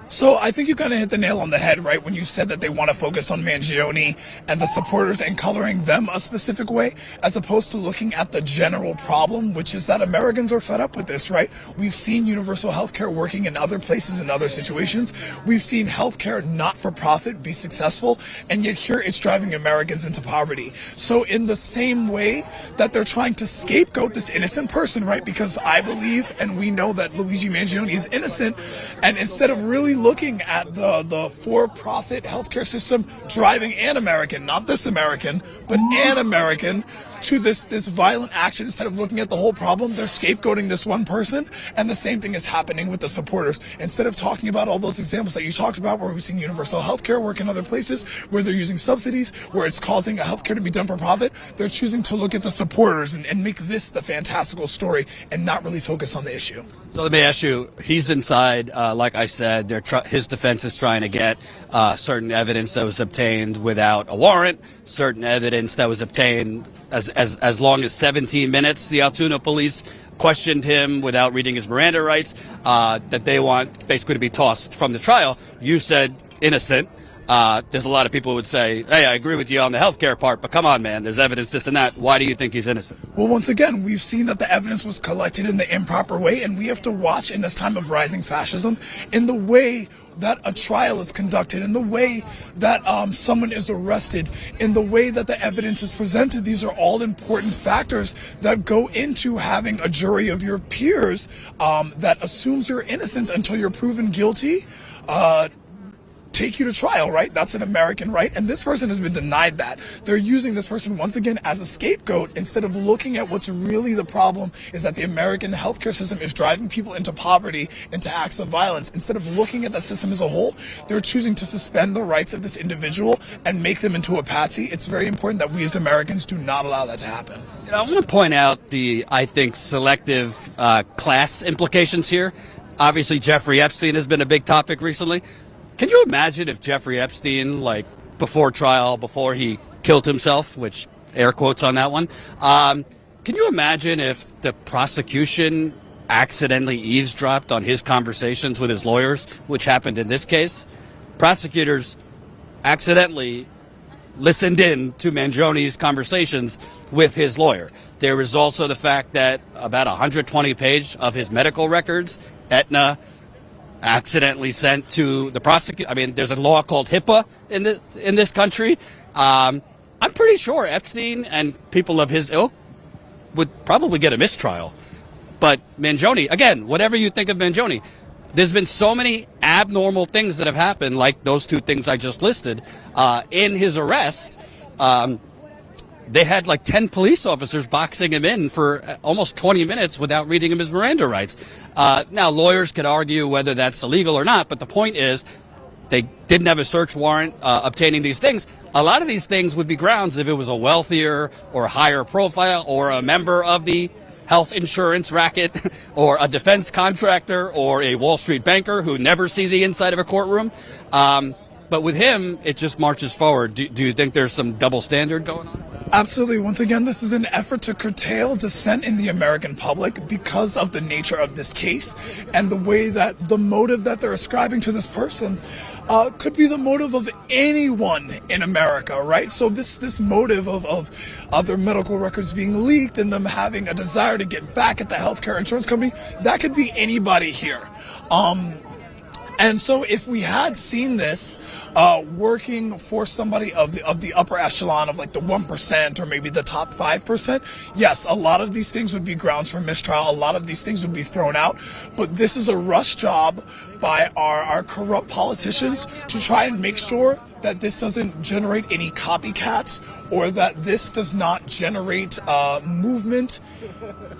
So I think you kind of hit the nail on the head, right, when you said that they want to focus on Mangione and the supporters and coloring them a specific way, as opposed to looking at the general problem, which is that Americans are fed up with this, right? We've seen universal health care working in other places, in other situations. We've seen healthcare not for profit be successful, and yet here it's driving Americans into poverty. So in the same way that they're trying to scapegoat this innocent person, right, because I believe and we know that Luigi Mangione is innocent, and instead of really looking at the for-profit healthcare system driving an American, not this American, but an American, to this violent action, instead of looking at the whole problem, they're scapegoating this one person. And the same thing is happening with the supporters. Instead of talking about all those examples that you talked about, where we've seen universal healthcare work in other places, where they're using subsidies, where it's causing a healthcare to be done for profit, they're choosing to look at the supporters and make this the fantastical story and not really focus on the issue. So let me ask you, he's inside, like I said, his defense is trying to get certain evidence that was obtained without a warrant, certain evidence that was obtained as long as 17 minutes. The Altoona police questioned him without reading his Miranda rights, that they want basically to be tossed from the trial. You said innocent. There's a lot of people who would say, hey, I agree with you on the healthcare part, but come on, man, there's evidence this and that. Why do you think he's innocent? Well, once again, we've seen that the evidence was collected in the improper way, and we have to watch in this time of rising fascism in the way that a trial is conducted, in the way that someone is arrested, in the way that the evidence is presented. These are all important factors that go into having a jury of your peers that assumes your innocence until you're proven guilty, take you to trial, right? That's an American right. And this person has been denied that. They're using this person once again as a scapegoat instead of looking at what's really the problem, is that the American healthcare system is driving people into poverty, into acts of violence. Instead of looking at the system as a whole, they're choosing to suspend the rights of this individual and make them into a patsy. It's very important that we as Americans do not allow that to happen. You know, I want to point out the, I think, selective class implications here. Obviously, Jeffrey Epstein has been a big topic recently. Can you imagine if Jeffrey Epstein, like before trial, before he killed himself, which air quotes on that one, can you imagine if the prosecution accidentally eavesdropped on his conversations with his lawyers, which happened in this case? Prosecutors accidentally listened in to Mangione's conversations with his lawyer. There was also the fact that about 120 pages of his medical records, Aetna accidentally sent to the prosecutor. I mean, there's a law called HIPAA in this country. I'm pretty sure Epstein and people of his ilk would probably get a mistrial. But Mangione, again, whatever you think of Mangione, there's been so many abnormal things that have happened, like those two things I just listed, in his arrest. They had like 10 police officers boxing him in for almost 20 minutes without reading him his Miranda rights. Now, lawyers could argue whether that's illegal or not, but the point is they didn't have a search warrant obtaining these things. A lot of these things would be grounds if it was a wealthier or higher profile or a member of the health insurance racket or a defense contractor or a Wall Street banker who never see the inside of a courtroom. But with him, it just marches forward. Do you think there's some double standard going on? Absolutely. Once again, this is an effort to curtail dissent in the American public because of the nature of this case and the way that the motive that they're ascribing to this person could be the motive of anyone in America, right? So this motive of other medical records being leaked and them having a desire to get back at the healthcare insurance company, that could be anybody here. And so if we had seen this working for somebody of the upper echelon of like the 1% or maybe the top 5%, yes, a lot of these things would be grounds for mistrial. A lot of these things would be thrown out. But this is a rush job by our corrupt politicians to try and make sure that this doesn't generate any copycats or that this does not generate movement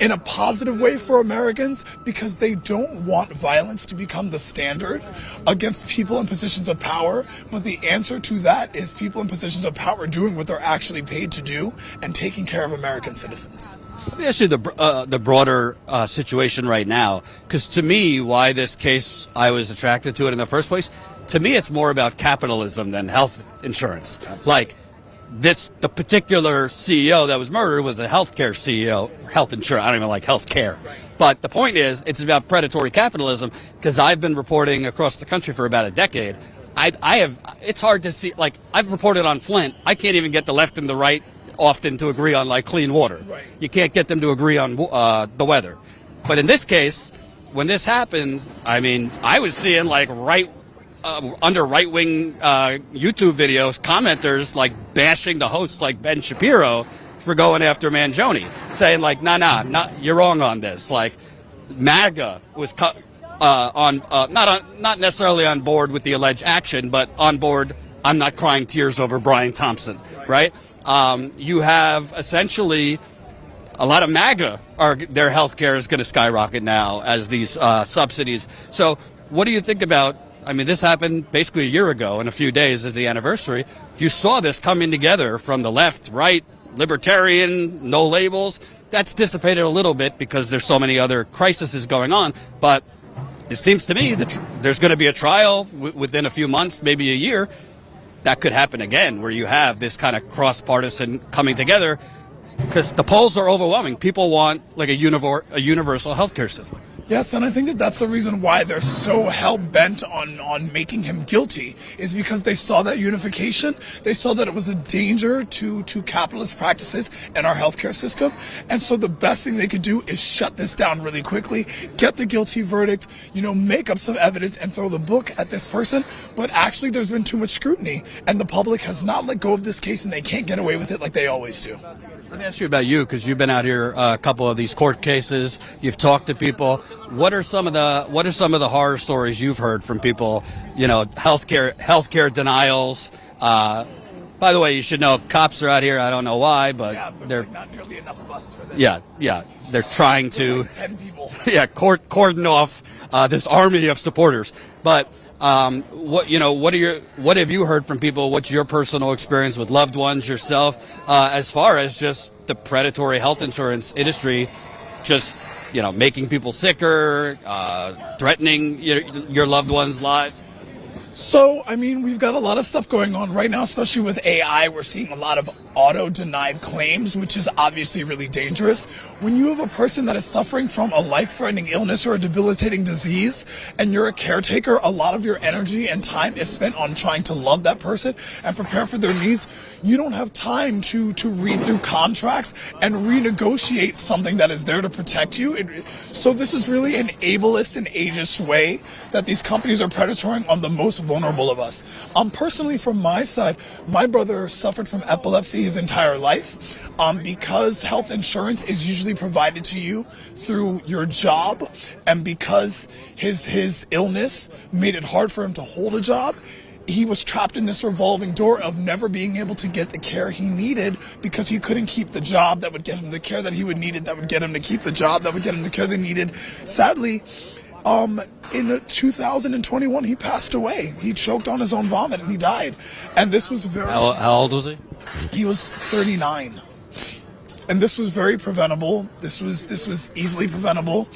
in a positive way for Americans, because they don't want violence to become the standard against people in positions of power. But the answer to that is people in positions of power doing what they're actually paid to do and taking care of American citizens. Let me ask you the broader situation right now, because to me, why this case, I was attracted to it in the first place, to me it's more about capitalism than health insurance. Like, the particular CEO that was murdered was a healthcare CEO, health insurance, I don't even like healthcare. But the point is, it's about predatory capitalism, because I've been reporting across the country for about a decade. It's hard to see, like, I've reported on Flint, I can't even get the left and the right often to agree on like clean water. Right. You can't get them to agree on the weather. But in this case, when this happened, I mean, I was seeing like under right-wing YouTube videos, commenters like bashing the hosts like Ben Shapiro for going after Mangione, saying like, nah, you're wrong on this. Like, MAGA was not necessarily on board with the alleged action, but on board, I'm not crying tears over Brian Thompson, right? You have essentially a lot of MAGA their health care is going to skyrocket now as these subsidies. So what do you think about, I mean, this happened basically a year ago, in a few days is the anniversary. You saw this coming together from the left, right, libertarian, no labels. That's dissipated a little bit because there's so many other crises going on. But it seems to me that there's going to be a trial within a few months, maybe a year. That could happen again, where you have this kind of cross-partisan coming together, because the polls are overwhelming. People want like a universal healthcare system. Yes, and I think that that's the reason why they're so hell-bent on making him guilty, is because they saw that unification. They saw that it was a danger to capitalist practices in our healthcare system. And so the best thing they could do is shut this down really quickly, get the guilty verdict, make up some evidence and throw the book at this person. But actually, there's been too much scrutiny, and the public has not let go of this case, and they can't get away with it like they always do. Let me ask you about you, because you've been out here a couple of these court cases. You've talked to people. What are some of the horror stories you've heard from people? Healthcare denials. By the way, you should know cops are out here. I don't know why, but they're not nearly enough of us for this. Yeah. They're trying to like 10 people. Cordon off this army of supporters. But what have you heard from people? What's your personal experience with loved ones, yourself, as far as just the predatory health insurance industry, just making people sicker, threatening your loved ones' lives? So, I mean, we've got a lot of stuff going on right now, especially with AI. We're seeing a lot of auto-denied claims, which is obviously really dangerous. When you have a person that is suffering from a life-threatening illness or a debilitating disease, and you're a caretaker, a lot of your energy and time is spent on trying to love that person and prepare for their needs. You don't have time to read through contracts and renegotiate something that is there to protect you. So this is really an ableist and ageist way that these companies are predatory on the most vulnerable of us. Personally, from my side, my brother suffered from epilepsy his entire life. Because health insurance is usually provided to you through your job, and because his illness made it hard for him to hold a job, he was trapped in this revolving door of never being able to get the care he needed because he couldn't keep the job that would get him the care that he would needed, that would get him to keep the job that would get him the care they needed. Sadly, in 2021, he passed away. He choked on his own vomit and he died. And this was very... How old was he? He was 39. And this was very preventable. This was easily preventable.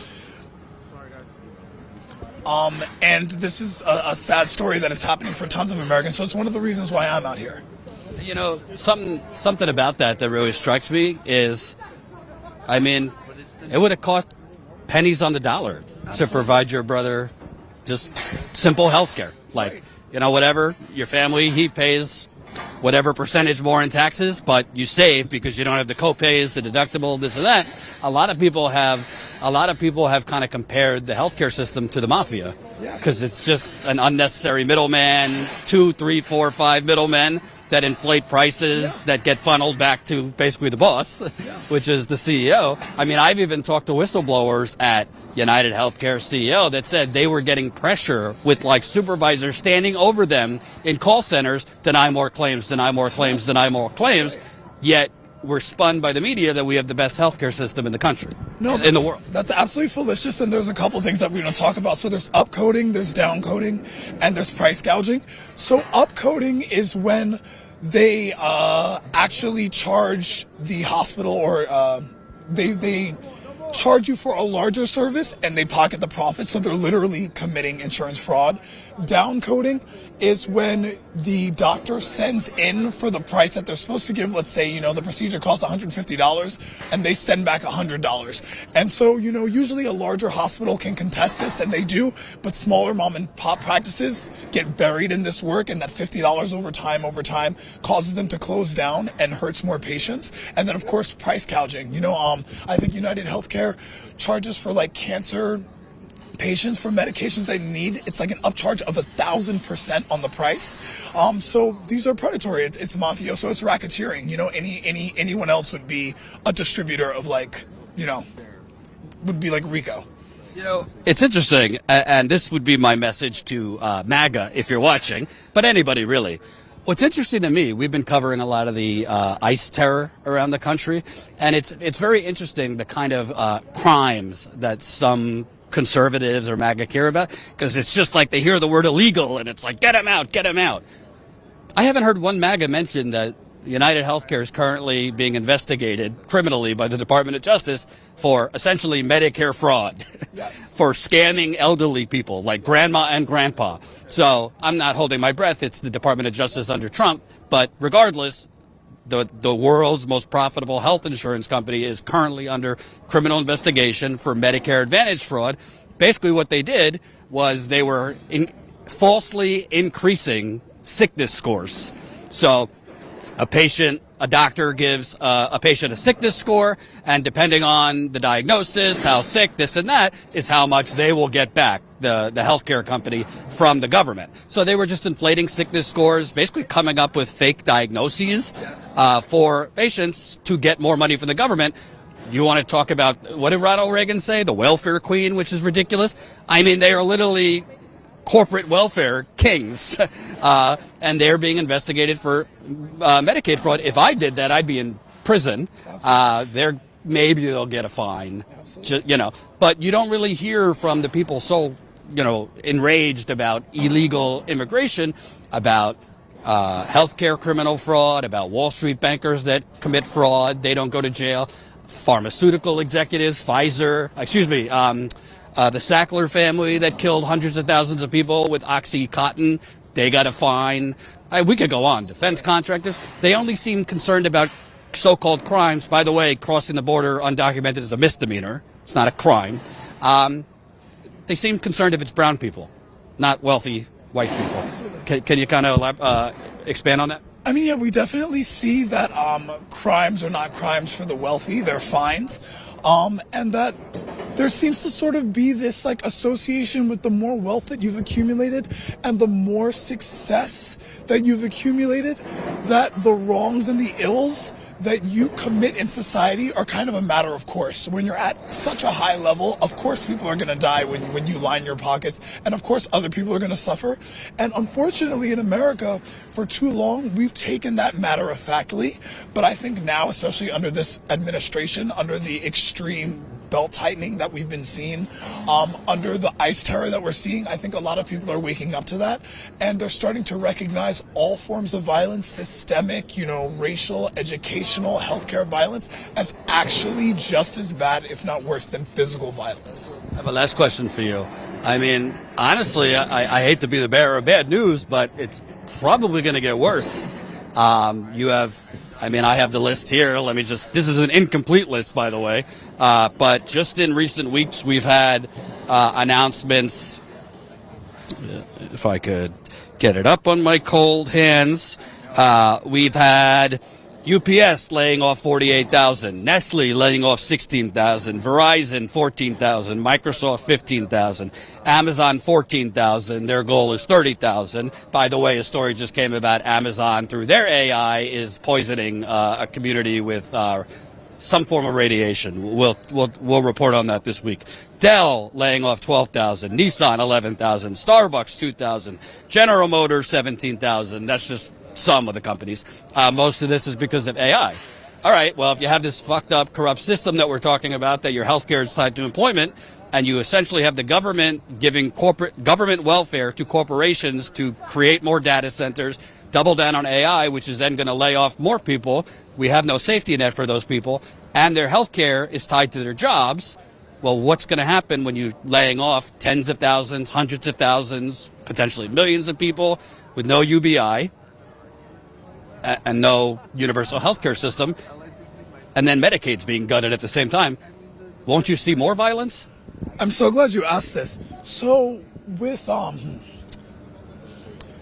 And this is a sad story that is happening for tons of Americans. So it's one of the reasons why I'm out here. You know, something about that really strikes me is, I mean, it would have cost pennies on the dollar to provide your brother just simple health care. Like, you know, whatever, your family, he pays whatever percentage more in taxes, but you save because you don't have the co-pays, the deductible, this and that. A lot of people have kind of compared the healthcare system to the mafia because it's just an unnecessary middleman, 2, 3, 4, 5 middlemen that inflate prices that get funneled back to basically the boss, which is the CEO. I mean, I've even talked to whistleblowers at United Healthcare CEO that said they were getting pressure with like supervisors standing over them in call centers, deny more claims, deny more claims, deny more claims, yet we're spun by the media that we have the best healthcare system in the country, in the world. That's absolutely fallacious, and there's a couple things that we're going to talk about. So there's upcoding, there's downcoding, and there's price gouging. So upcoding is when they actually charge the hospital, or they charge you for a larger service and they pocket the profit, so they're literally committing insurance fraud. Downcoding is when the doctor sends in for the price that they're supposed to give. Let's say, you know, the procedure costs $150 and they send back $100. And so, you know, usually a larger hospital can contest this, and they do, but smaller mom and pop practices get buried in this work, and that $50 over time causes them to close down and hurts more patients. And then, of course, price gouging. You know, I think United Healthcare charges for like cancer patients for medications they need. It's like an upcharge of 1,000% on the price. So these are predatory. It's mafioso. It's racketeering. You know, anyone else would be a distributor of, like, you know, would be like RICO. You know, it's interesting, and this would be my message to MAGA if you're watching, but anybody really. What's interesting to me, we've been covering a lot of the ICE terror around the country, and it's very interesting the kind of crimes that some conservatives or MAGA care about, because it's just like they hear the word illegal and it's like, get them out, get them out. I haven't heard one MAGA mention that United Healthcare is currently being investigated criminally by the Department of Justice for essentially Medicare fraud, for scamming elderly people like grandma and grandpa. So I'm not holding my breath. It's the Department of Justice under Trump. But regardless, the world's most profitable health insurance company is currently under criminal investigation for Medicare Advantage fraud. Basically what they did was they were falsely increasing sickness scores. So a doctor gives a patient a sickness score, and depending on the diagnosis, how sick, this and that, is how much they will get back, the healthcare company, from the government. So they were just inflating sickness scores, basically coming up with fake diagnoses for patients to get more money from the government. You want to talk about, what did Ronald Reagan say? The welfare queen, which is ridiculous. I mean, they are literally corporate welfare kings, and they're being investigated for Medicaid fraud. If I did that, I'd be in prison. Maybe they'll get a fine, you know. But you don't really hear from the people so, you know, enraged about illegal immigration, about healthcare criminal fraud, about Wall Street bankers that commit fraud. They don't go to jail. Pharmaceutical executives, Pfizer, the Sackler family that killed hundreds of thousands of people with OxyContin, they got a fine. We could go on. Defense contractors, they only seem concerned about so-called crimes. By the way, crossing the border undocumented is a misdemeanor. It's not a crime. They seem concerned if it's brown people, not wealthy white people. Can you kind of expand on that? I mean, yeah, we definitely see that crimes are not crimes for the wealthy. They're fines. And that there seems to sort of be this like association with the more wealth that you've accumulated and the more success that you've accumulated, that the wrongs and the ills that you commit in society are kind of a matter of course. When you're at such a high level, of course people are going to die when you line your pockets, and of course other people are going to suffer. And unfortunately in America, for too long, we've taken that matter-of-factly. But I think now, especially under this administration, under the extreme belt tightening that we've been seeing, under the ICE terror that we're seeing, I think a lot of people are waking up to that, and they're starting to recognize all forms of violence, systemic, you know, racial, educational, healthcare violence, as actually just as bad, if not worse, than physical violence. I have a last question for you. I mean, honestly, I hate to be the bearer of bad news, but it's probably going to get worse. You have, I mean, I have the list here. Let me just, this is an incomplete list, by the way. But just in recent weeks, we've had announcements. If I could get it up on my cold hands. We've had UPS laying off 48,000, Nestle laying off 16,000, Verizon 14,000, Microsoft 15,000, Amazon 14,000. Their goal is 30,000. By the way, a story just came about Amazon through their AI is poisoning a community with some form of radiation. We'll report on that this week. Dell laying off 12,000, Nissan 11,000, Starbucks 2,000, General Motors 17,000. That's just some of the companies. Most of this is because of AI. All right, well, if you have this fucked up, corrupt system that we're talking about, that your healthcare is tied to employment, and you essentially have the government giving government welfare to corporations to create more data centers, double down on AI, which is then going to lay off more people. We have no safety net for those people, and their healthcare is tied to their jobs. Well, what's going to happen when you're laying off tens of thousands, hundreds of thousands, potentially millions of people with no UBI? And no universal health care system, and then Medicaid's being gutted at the same time. Won't you see more violence? I'm so glad you asked this. So with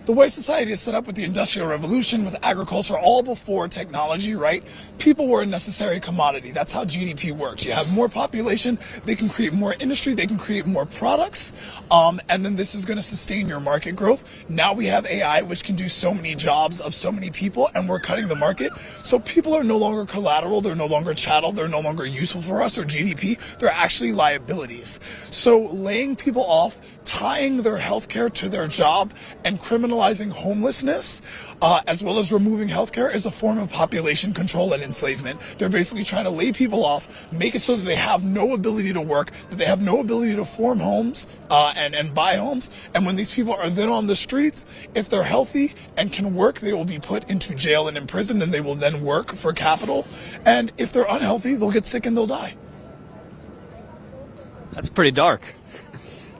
the way society is set up with the Industrial Revolution, with agriculture, all before technology, right? People were a necessary commodity. That's how GDP works. You have more population, they can create more industry, they can create more products, and then this is going to sustain your market growth. Now we have AI, which can do so many jobs of so many people, and we're cutting the market. So people are no longer collateral, they're no longer chattel, they're no longer useful for us or GDP, they're actually liabilities. So laying people off, tying their healthcare to their job, and criminalizing homelessness, as well as removing healthcare, is a form of population control and enslavement. They're basically trying to lay people off, make it so that they have no ability to work, that they have no ability to form homes and buy homes. And when these people are then on the streets, if they're healthy and can work, they will be put into jail and imprisoned, and they will then work for capital. And if they're unhealthy, they'll get sick and they'll die. That's pretty dark.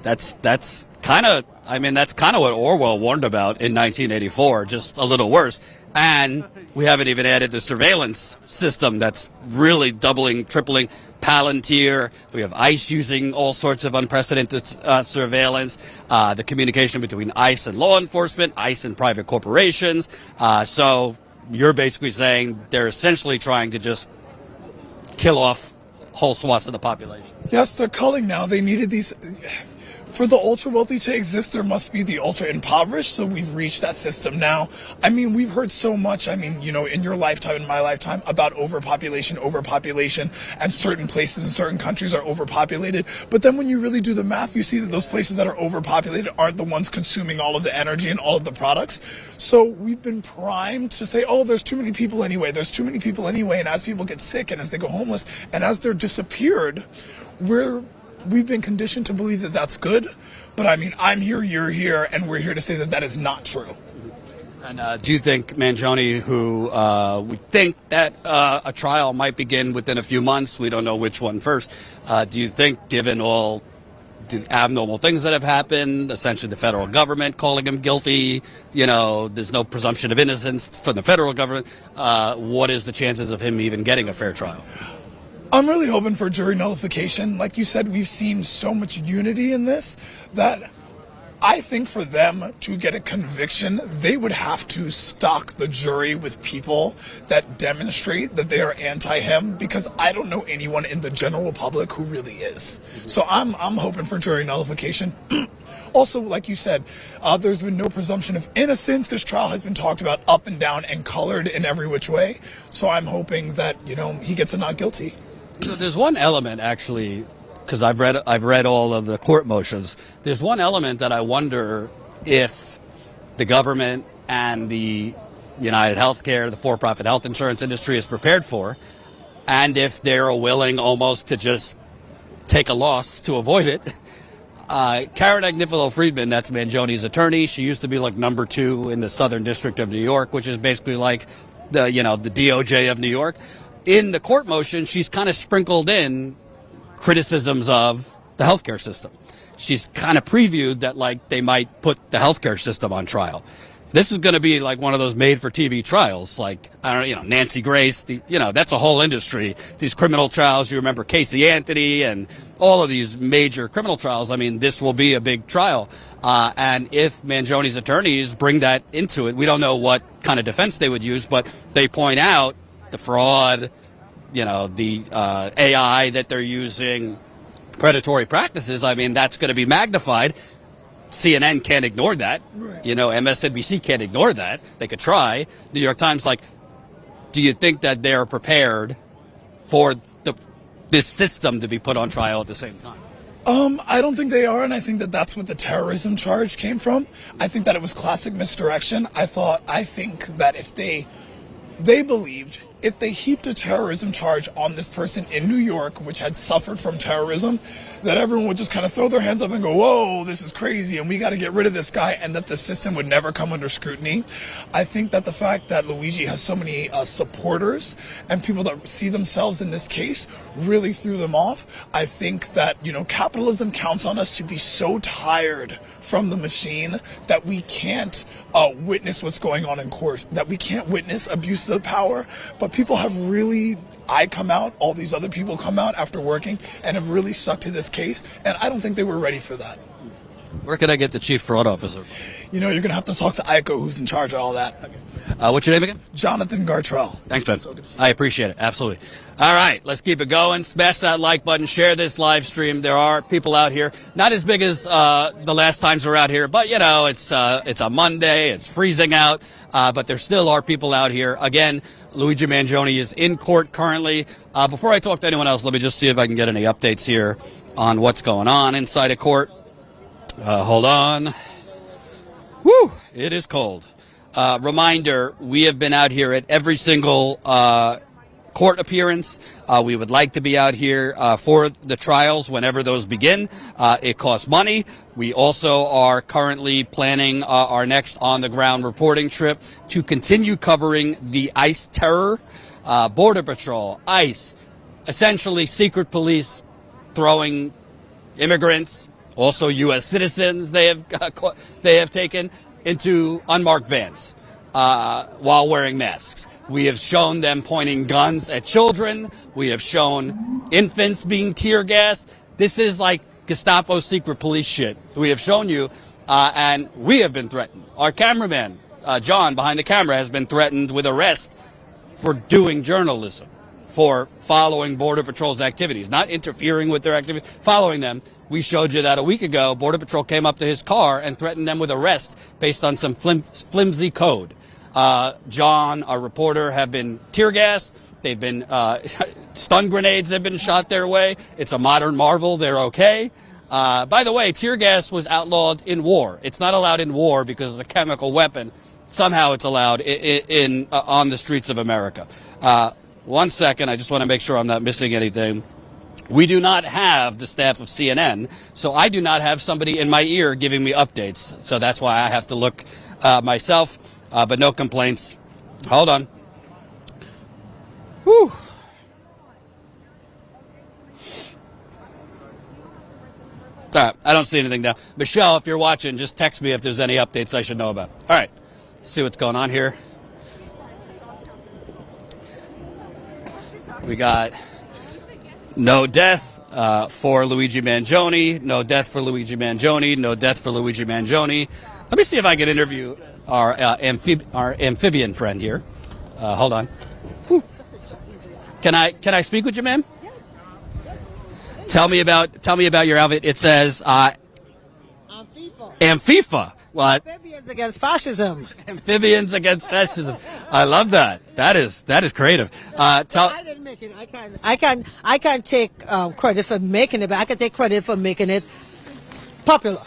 That's kind of, I mean, that's kind of what Orwell warned about in 1984, just a little worse. And we haven't even added the surveillance system that's really doubling, tripling. Palantir, we have ICE using all sorts of unprecedented surveillance, the communication between ICE and law enforcement, ICE and private corporations. So you're basically saying they're essentially trying to just kill off whole swaths of the population. Yes, they're culling now. They needed these. For the ultra wealthy to exist, there must be the ultra impoverished. So we've reached that system now. I mean, we've heard so much, I mean, you know, in your lifetime, in my lifetime, about overpopulation, and certain places in certain countries are overpopulated. But then when you really do the math, you see that those places that are overpopulated aren't the ones consuming all of the energy and all of the products. So we've been primed to say, oh, there's too many people anyway. There's too many people anyway. And as people get sick and as they go homeless and as they're disappeared, we've been conditioned to believe that that's good, but I mean, I'm here, you're here, and we're here to say that that is not true. And do you think Mangione, who we think that a trial might begin within a few months, we don't know which one first, do you think, given all the abnormal things that have happened, essentially the federal government calling him guilty, you know, there's no presumption of innocence from the federal government, what is the chances of him even getting a fair trial? I'm really hoping for jury nullification. Like you said, we've seen so much unity in this that I think for them to get a conviction, they would have to stock the jury with people that demonstrate that they are anti-him, because I don't know anyone in the general public who really is. So I'm hoping for jury nullification. Also, like you said, there's been no presumption of innocence. This trial has been talked about up and down and colored in every which way. So I'm hoping that, you know, he gets a not guilty. So there's one element, actually, because I've read all of the court motions. There's one element that I wonder if the government and the United Healthcare, the for-profit health insurance industry, is prepared for, and if they're willing almost to just take a loss to avoid it. Karen Agnifilo-Friedman, that's Mangione's attorney. She used to be like number 2 in the Southern District of New York, which is basically like the DOJ of New York. In the court motion, she's kind of sprinkled in criticisms of the healthcare system. She's kind of previewed that, like, they might put the healthcare system on trial. this is going to be like one of those made-for-TV trials, like, I don't know, Nancy Grace, that's a whole industry. These criminal trials, you remember Casey Anthony and all of these major criminal trials. I mean, this will be a big trial. And if Mangione's attorneys bring that into it, we don't know what kind of defense they would use, but they point out the fraud, the AI that they're using, predatory practices. I mean, that's going to be magnified. CNN can't ignore that. Right. MSNBC can't ignore that. They could try. New York Times, do you think that they're prepared for this system to be put on trial at the same time? I don't think they are, and I think that that's what the terrorism charge came from. I think that it was classic misdirection. I think that if they believed if they heaped a terrorism charge on this person in New York, which had suffered from terrorism, that everyone would just kind of throw their hands up and go, whoa, this is crazy, and we got to get rid of this guy, and that the system would never come under scrutiny. I think that the fact that Luigi has so many supporters and people that see themselves in this case really threw them off. I think that, capitalism counts on us to be so tired from the machine that we can't witness what's going on in court, that we can't witness abuses of power. But people have really, all these other people come out after working and have really stuck to this case, and I don't think they were ready for that. Where can I get the chief fraud officer? You're going to have to talk to Aiko, who's in charge of all that. Okay. What's your name again? Jonathan Gartrell. Thanks, Ben. I appreciate it. Absolutely. All right, let's keep it going. Smash that like button. Share this live stream. There are people out here, not as big as the last times we're out here, but, it's a Monday. It's freezing out, but there still are people out here. Again, Luigi Mangione is in court currently. Before I talk to anyone else, let me just see if I can get any updates here on what's going on inside a court. Hold on. Woo! It is cold. Reminder, we have been out here at every single court appearance. We would like to be out here for the trials whenever those begin. It costs money. We also are currently planning our next on-the-ground reporting trip to continue covering the ICE terror, Border Patrol, ICE, essentially secret police throwing immigrants, also U.S. citizens they have taken into unmarked vans while wearing masks. We have shown them pointing guns at children. We have shown infants being tear gassed. This is like Gestapo secret police shit. We have shown you, and we have been threatened. Our cameraman, John, behind the camera, has been threatened with arrest for doing journalism, for following Border Patrol's activities, not interfering with their activities, following them. We showed you that a week ago. Border Patrol came up to his car and threatened them with arrest based on some flimsy code. John, our reporter, have been tear gassed. They've been stun grenades have been shot their way. It's a modern marvel. They're okay. By the way, tear gas was outlawed in war. It's not allowed in war because it's a chemical weapon. Somehow it's allowed on the streets of America. 1 second. I just want to make sure I'm not missing anything. We do not have the staff of CNN, so I do not have somebody in my ear giving me updates. So that's why I have to look myself, but no complaints. Hold on. Whew. I don't see anything now. Michelle, if you're watching, just text me if there's any updates I should know about. All right. See what's going on here. We got no death for Luigi Mangione. No death for Luigi Mangione. No death for Luigi Mangione. Let me see if I can interview our amphibian friend here. Hold on. Whew. Can I speak with you, ma'am? Yes. Tell me about your outfit. It says Amphifa. What? Amphibians against fascism. Amphibians against fascism. I love that. That is creative. I didn't make it. I can't take credit for making it, but I can take credit for making it popular.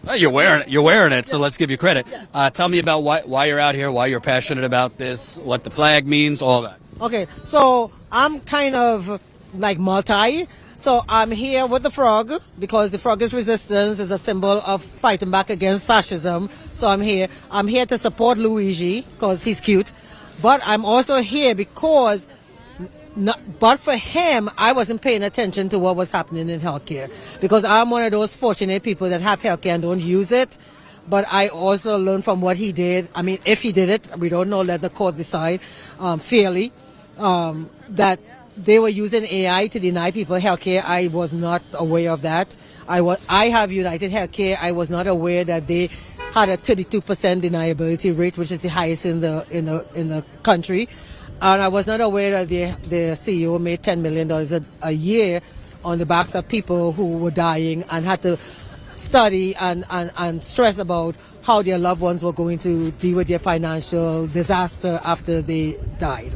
Well, you're wearing it, so let's give you credit. Tell me about why you're out here, why you're passionate about this, what the flag means, all that. Okay, so I'm kind of like multi. So I'm here with the frog because the frog is resistance, is a symbol of fighting back against fascism. So I'm here. I'm here to support Luigi because he's cute. But I'm also here because, but for him, I wasn't paying attention to what was happening in healthcare because I'm one of those fortunate people that have healthcare and don't use it. but I also learned from what he did. I mean, if he did it, we don't know, let the court decide fairly, that they were using AI to deny people healthcare. I was not aware of that. I have United Healthcare. I was not aware that they had a 32% deniability rate, which is the highest in the country. And I was not aware that the CEO made $10 million a year on the backs of people who were dying and had to study and stress about how their loved ones were going to deal with their financial disaster after they died.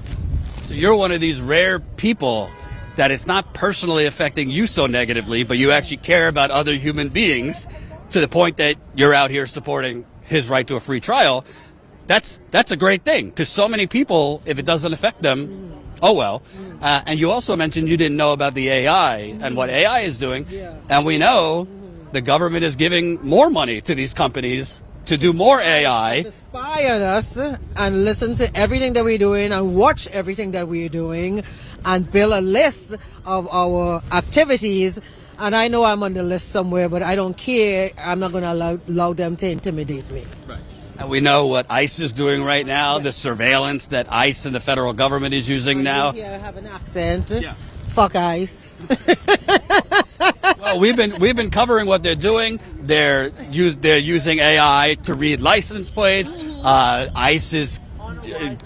So you're one of these rare people that it's not personally affecting you so negatively, but you actually care about other human beings to the point that you're out here supporting his right to a free trial. That's a great thing, because so many people, if it doesn't affect them, oh well. And you also mentioned you didn't know about the AI and what AI is doing. And we know the government is giving more money to these companies to do more AI. Spy on us and listen to everything that we're doing and watch everything that we're doing and build a list of our activities. And I know I'm on the list somewhere, but I don't care. I'm not going to allow them to intimidate me. Right. And we know what ICE is doing right now, the surveillance that ICE and the federal government is using now. Here I have an accent. Yeah. Fuck ICE. Well, we've been covering what they're doing. They're using AI to read license plates. ICE is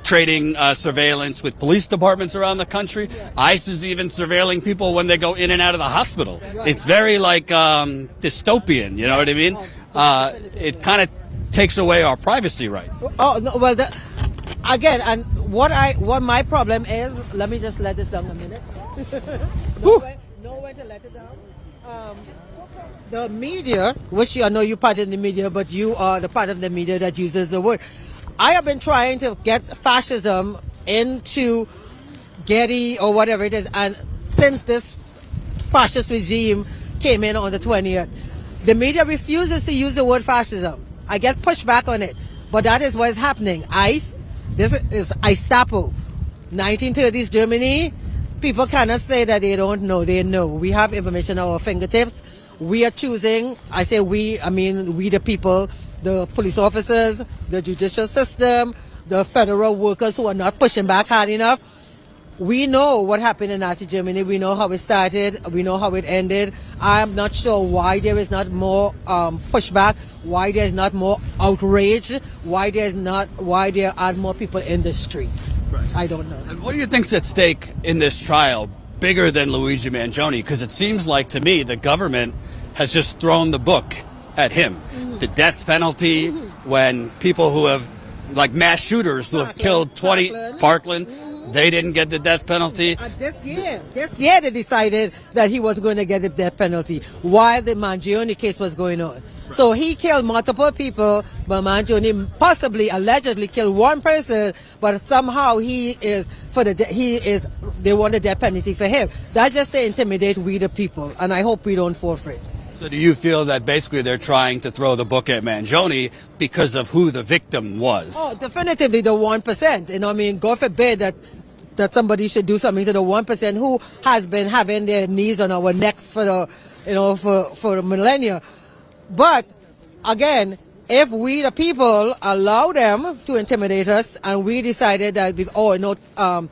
trading surveillance with police departments around the country. ICE is even surveilling people when they go in and out of the hospital. It's very like dystopian, you know what I mean? It kind of takes away our privacy rights. Oh no, well, again, and what my problem is, let me just let this down a minute. Nowhere to let it down. The media, which I know you're part of the media, but you are the part of the media that uses the word. I have been trying to get fascism into Getty or whatever it is, and since this fascist regime came in on the 20th, the media refuses to use the word fascism. I get pushback on it, but that is what is happening. ICE, this is Gestapo, 1930s Germany. People cannot say that they don't know. They know. We have information at our fingertips. We are choosing, I say we, I mean we the people, the police officers, the judicial system, the federal workers who are not pushing back hard enough. We know what happened in Nazi Germany. We know how it started. We know how it ended. I'm not sure why there is not more pushback, why there is not more outrage, why there aren't more people in the streets. Right. I don't know. And what do you think's at stake in this trial, bigger than Luigi Mangione? Because it seems like to me the government has just thrown the book at him. Mm-hmm. The death penalty, when people who have, like mass shooters who have killed 20, Parkland, they didn't get the death penalty. This year they decided that he was going to get the death penalty while the Mangione case was going on. Right. So he killed multiple people, but Mangione possibly, allegedly killed one person, but somehow they want the death penalty for him. That's just to intimidate we the people, and I hope we don't fall for it. So do you feel that basically they're trying to throw the book at Mangione because of who the victim was? Oh, definitively the 1%. You know, I mean, God forbid that somebody should do something to the 1% who has been having their knees on our necks for the millennia. But again, if we the people allow them to intimidate us, and we decided that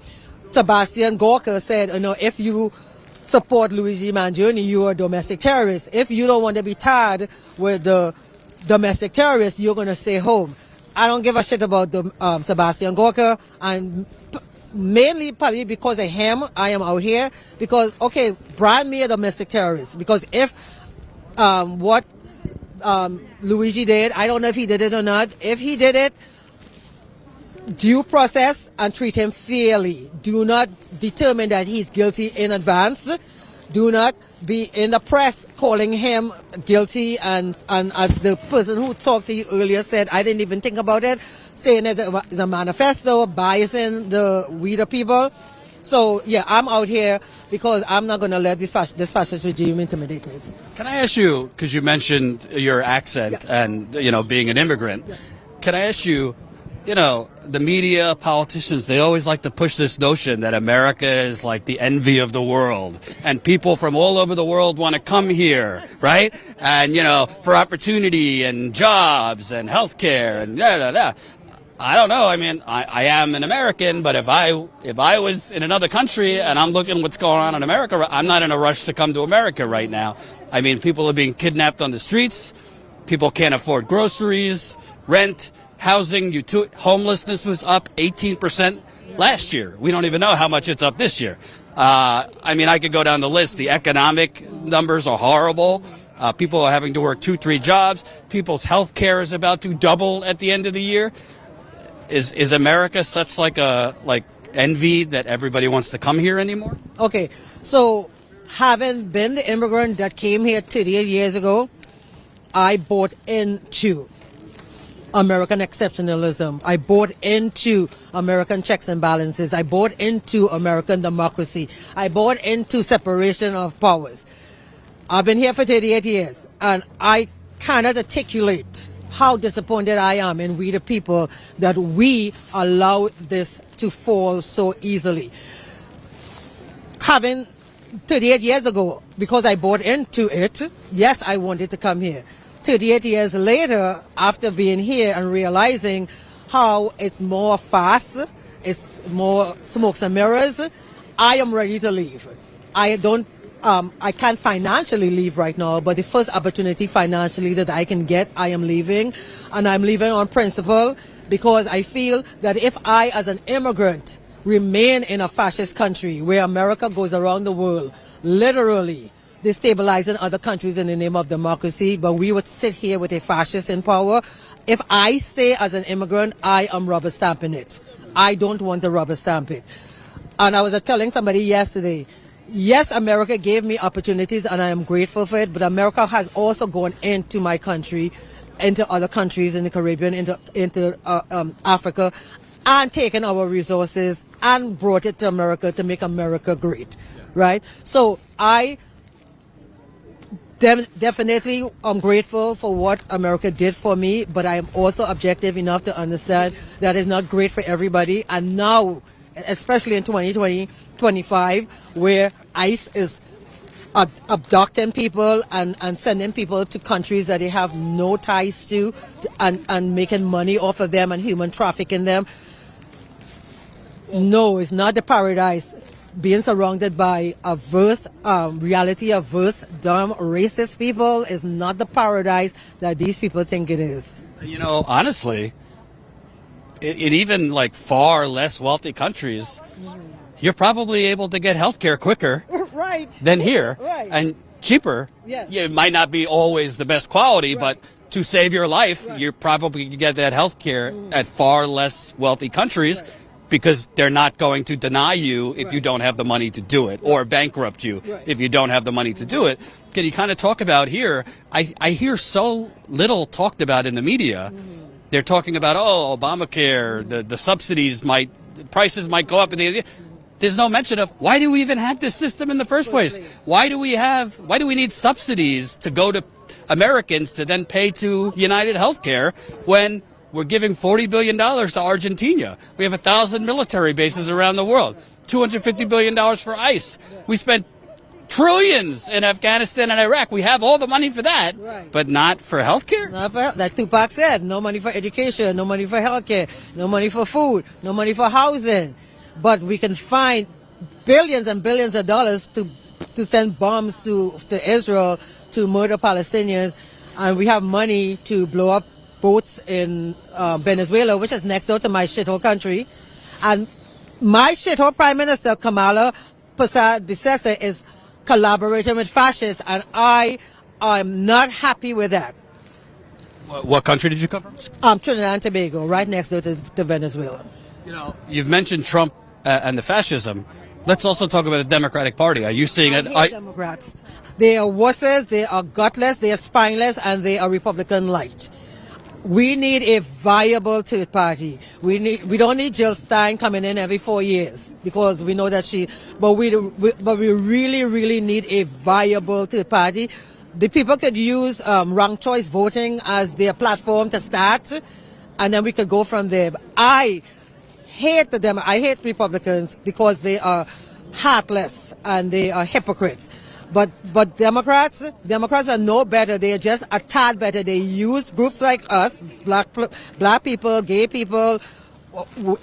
Sebastian Gorka said, if you support Luigi Mangione, you are a domestic terrorist. If you don't want to be tied with the domestic terrorists, you're going to stay home. I don't give a shit about the Sebastian Gorka, and mainly probably because of him, I am out here. Because, okay, brand me a domestic terrorist. Because if what Luigi did, I don't know if he did it or not. If he did it, due process and treat him fairly. Do not determine that he's guilty in advance. Do not be in the press calling him guilty, and as the person who talked to you earlier said, I didn't even think about it, saying that it's a manifesto, biasing we the people. So yeah, I'm out here because I'm not going to let this fascist regime intimidate me. Can I ask you, because you mentioned your accent and being an immigrant, can I ask you, you know, the media, politicians, they always like to push this notion that America is like the envy of the world and people from all over the world want to come here, right? And, you know, for opportunity and jobs and healthcare and I don't know. I mean, I am an American, but if I was in another country and I'm looking what's going on in America, I'm not in a rush to come to America right now. I mean, people are being kidnapped on the streets. People can't afford groceries, rent, housing, homelessness was up 18% last year. We don't even know how much it's up this year. I mean, I could go down the list. The economic numbers are horrible. People are having to work 2-3 jobs. People's health care is about to double at the end of the year. Is America such like envy that everybody wants to come here anymore? Okay, so having been the immigrant that came here 38 years ago, I bought into American exceptionalism. I bought into American checks and balances. I bought into American democracy. I bought into separation of powers. I've been here for 38 years, and I cannot articulate how disappointed I am in we the people that we allow this to fall so easily. Having 38 years ago, because I bought into it, yes, I wanted to come here. 38 years later, after being here and realizing how it's more fast, it's more smokes and mirrors, I am ready to leave. I can't financially leave right now, but the first opportunity financially that I can get, I am leaving. And I'm leaving on principle because I feel that if I, as an immigrant, remain in a fascist country where America goes around the world, literally destabilizing other countries in the name of democracy, but we would sit here with a fascist in power. If I stay as an immigrant, I am rubber stamping it. I don't want to rubber stamp it. And I was telling somebody yesterday, yes, America gave me opportunities and I am grateful for it, but America has also gone into my country, into other countries in the Caribbean, into Africa, and taken our resources and brought it to America to make America great, right? So I definitely am grateful for what America did for me, but I am also objective enough to understand that it's not great for everybody. And now, especially in 2020, 25, where ICE is abducting people and sending people to countries that they have no ties to and making money off of them and human trafficking them. No, it's not the paradise. Being surrounded by reality-averse, dumb, racist people is not the paradise that these people think it is. You know, honestly, in even like far less wealthy countries, you're probably able to get health care quicker right. than here right. and cheaper. Yes. It might not be always the best quality, right. but to save your life, right. you're probably going to get that health care at far less wealthy countries. Right. Because they're not going to deny you if you don't have the money to do it, or bankrupt you if you don't have the money to do it. Can you kind of talk about here? I hear so little talked about in the media. They're talking about, Obamacare, the subsidies prices might go up. There's no mention of why do we even have this system in the first place? Why do we need subsidies to go to Americans to then pay to United Healthcare when we're giving $40 billion to Argentina? We have 1,000 military bases around the world. $250 billion for ICE. We spent trillions in Afghanistan and Iraq. We have all the money for that, but not for healthcare? Not for, that Tupac said, no money for education, no money for healthcare, no money for food, no money for housing. But we can find billions and billions of dollars to send bombs to Israel to murder Palestinians. And we have money to blow up boats in Venezuela, which is next door to my shithole country. And my shithole Prime Minister, Kamala Bissesa, is collaborating with fascists, and I am not happy with that. What country did you come from? Trinidad and Tobago, right next door to Venezuela. You know, you've mentioned Trump and the fascism. Let's also talk about the Democratic Party. Are you seeing it? Democrats. They are wusses, they are gutless, they are spineless, and they are Republican light. We need a viable third party. We don't need Jill Stein coming in every 4 years because we know that but we really, really need a viable third party. The people could use ranked choice voting as their platform to start and then we could go from there. But I hate I hate Republicans because they are heartless and they are hypocrites. But Democrats are no better. They are just a tad better. They use groups like us, black people, gay people,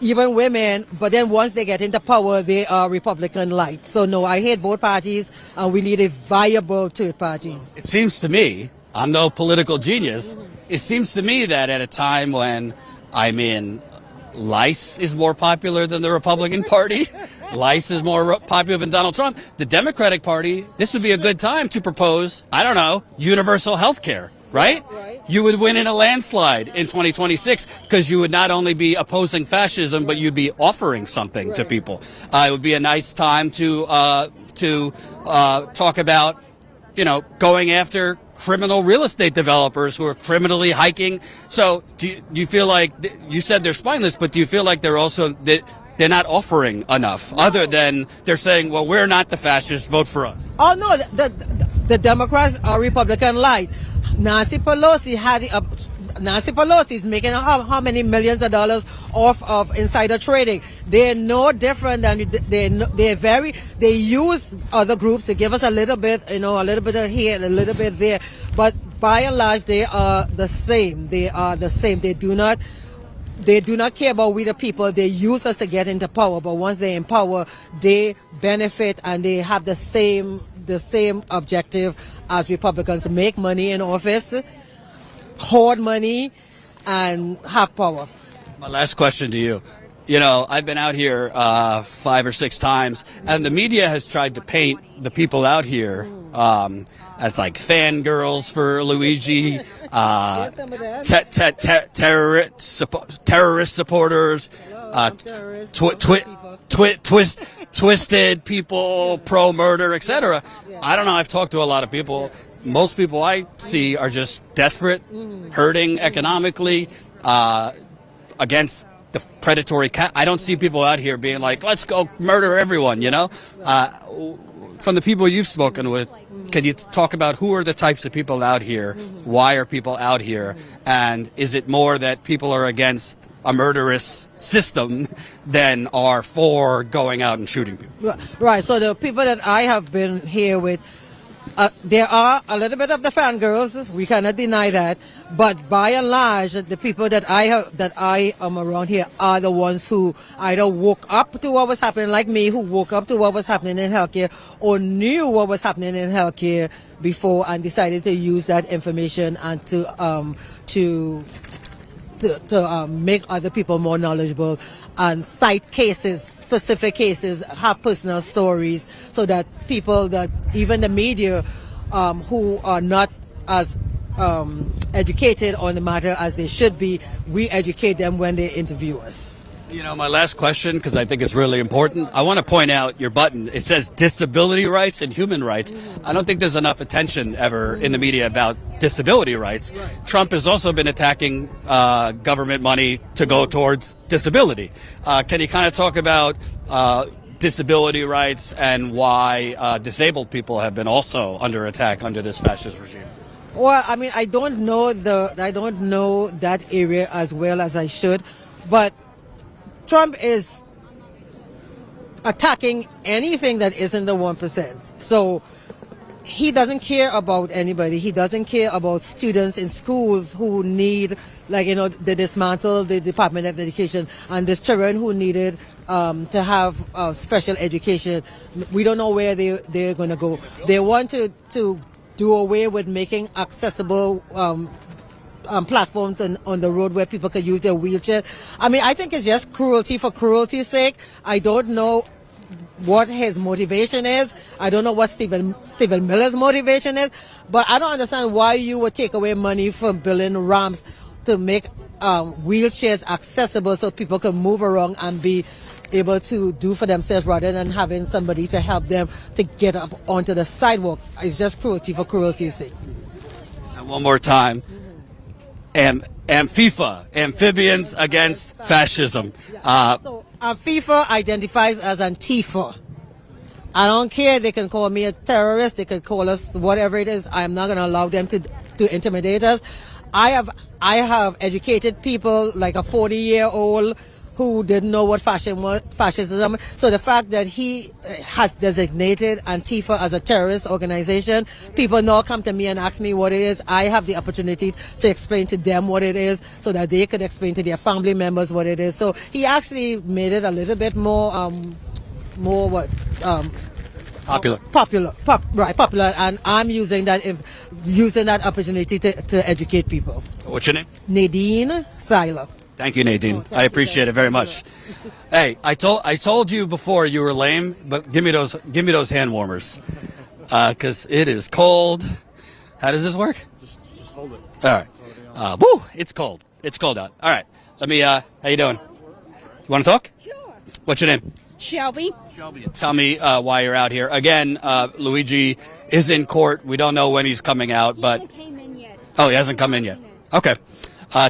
even women. But then once they get into power, they are Republican light. So no, I hate both parties, and we need a viable third party. It seems to me, I'm no political genius. It seems to me that at a time when, lice is more popular than the Republican Party. Lice is more popular than Donald Trump. The Democratic Party, this would be a good time to propose, universal health care, right? You would win in a landslide in 2026 because you would not only be opposing fascism, but you'd be offering something to people. It would be a nice time to talk about, going after criminal real estate developers who are criminally hiking. So do you feel like, you said they're spineless, but do you feel like they're not offering enough, other than they're saying, well, we're not the fascists, vote for us? Oh no, the Democrats are Republican light. Nancy Pelosi is making how many millions of dollars off of insider trading. They're no different than they use other groups to give us a little bit, a little bit of here and a little bit there. But by and large, they are the same. They are the same. They do not care about we the people. They use us to get into power. But once they're in power, they benefit and they have the same objective as Republicans: make money in office, hoard money, and have power. My last question to you. I've been out here 5 or 6 times, and the media has tried to paint the people out here as like fangirls for Luigi, terrorist supporters, twisted people, pro-murder, etc. I don't know. I've talked to a lot of people. Most people I see are just desperate, hurting economically, against the predatory cat. I don't see people out here being like, let's go murder everyone, From the people you've spoken with, can you talk about who are the types of people out here? Why are people out here? And is it more that people are against a murderous system than are for going out and shooting people? Right. So the people that I have been here with, there are a little bit of the fangirls. We cannot deny that. But by and large, the people that I am around here are the ones who either woke up to what was happening, like me, who woke up to what was happening in healthcare, or knew what was happening in healthcare before and decided to use that information and to make other people more knowledgeable and cite cases, specific cases, have personal stories, so that people, that even the media who are not as educated on the matter as they should be, we educate them when they interview us. My last question, because I think it's really important. I want to point out your button. It says disability rights and human rights. I don't think there's enough attention ever in the media about disability rights. Trump has also been attacking government money to go towards disability. Can you kind of talk about disability rights and why disabled people have been also under attack under this fascist regime? Well, I don't know that area as well as I should, but Trump is attacking anything that isn't the 1%. So he doesn't care about anybody. He doesn't care about students in schools who need, they dismantle the Department of Education, and there's children who needed to have special education. We don't know where they're going to go. They want to do away with making accessible platforms on the road where people could use their wheelchair. I think it's just cruelty for cruelty's sake. I don't know what his motivation is. I don't know what Stephen Miller's motivation is, but I don't understand why you would take away money from building ramps to make wheelchairs accessible so people can move around and be able to do for themselves rather than having somebody to help them to get up onto the sidewalk. It's just cruelty for cruelty's sake. And one more time. FIFA, Amphibians Against Fascism. So FIFA identifies as Antifa. I don't care. They can call me a terrorist. They can call us whatever it is. I'm not going to allow them to intimidate us. I I have educated people like a 40-year-old who didn't know what fascism. So the fact that he has designated Antifa as a terrorist organization, people now come to me and ask me what it is. I have the opportunity to explain to them what it is so that they could explain to their family members what it is. So he actually made it a little bit more popular, and I'm using that opportunity to educate people. What's your name? Nadine Seiler. Thank you, Nadine. I appreciate it very much. Hey, I told you before you were lame, but give me those hand warmers, because it is cold. How does this work? Just hold it. All right. Woo! It's cold. It's cold out. All right. Let me. How you doing? You want to talk? Sure. What's your name? Shelby. Shelby. Tell me why you're out here again. Luigi is in court. We don't know when he's coming out, but He hasn't came in yet. Oh, he hasn't come in yet. Okay.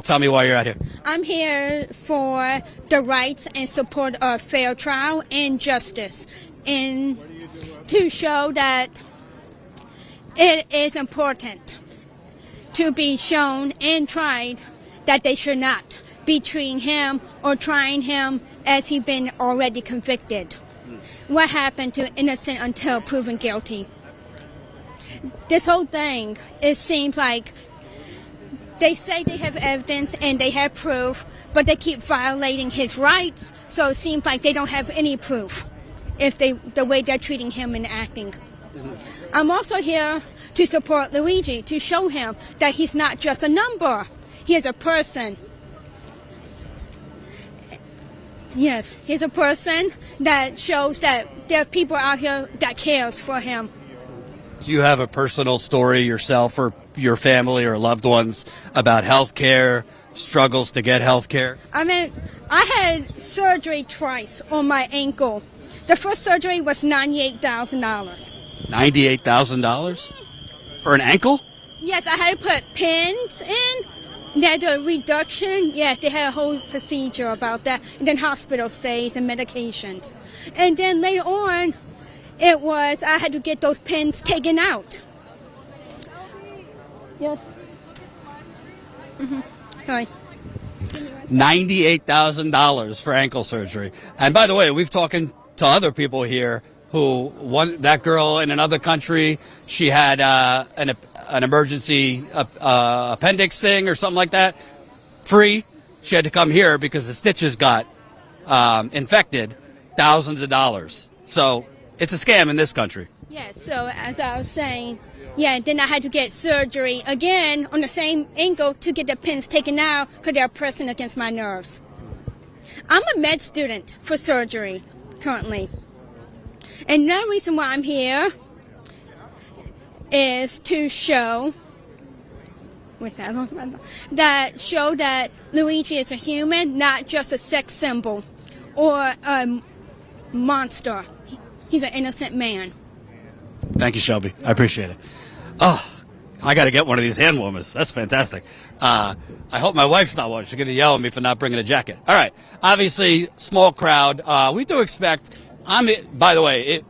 Tell me why you're out here. I'm here for the rights and support of fair trial and justice, and to show that it is important to be shown and tried that they should not be treating him or trying him as he's been already convicted. What happened to innocent until proven guilty? This whole thing, it seems like they say they have evidence and they have proof, but they keep violating his rights, so it seems like they don't have any proof the way they're treating him and acting. I'm also here to support Luigi, to show him that he's not just a number. He is a person. Yes, he's a person that shows that there are people out here that cares for him. Do you have a personal story yourself or your family or loved ones about health care, struggles to get health care? I mean, I had surgery twice on my ankle. The first surgery was $98,000. $98,000? For an ankle? Yes, I had to put pins in. They had a reduction. Yes, they had a whole procedure about that. And then hospital stays and medications. And then later on, I had to get those pins taken out. Yes. Sorry. $98,000 for ankle surgery. And by the way, we've talking to other people here who that girl in another country, she had an emergency appendix thing or something like that, free. She had to come here because the stitches got infected, thousands of dollars. So it's a scam in this country. Yes, so as I was saying, then I had to get surgery again on the same ankle to get the pins taken out because they're pressing against my nerves. I'm a med student for surgery currently. And the reason why I'm here is to show that Luigi is a human, not just a sex symbol or a monster. He's an innocent man. Thank you, Shelby. I appreciate it. Oh, I got to get one of these hand warmers. That's fantastic. I hope my wife's not watching. She's going to yell at me for not bringing a jacket. All right. Obviously, small crowd. We do expect. By the way,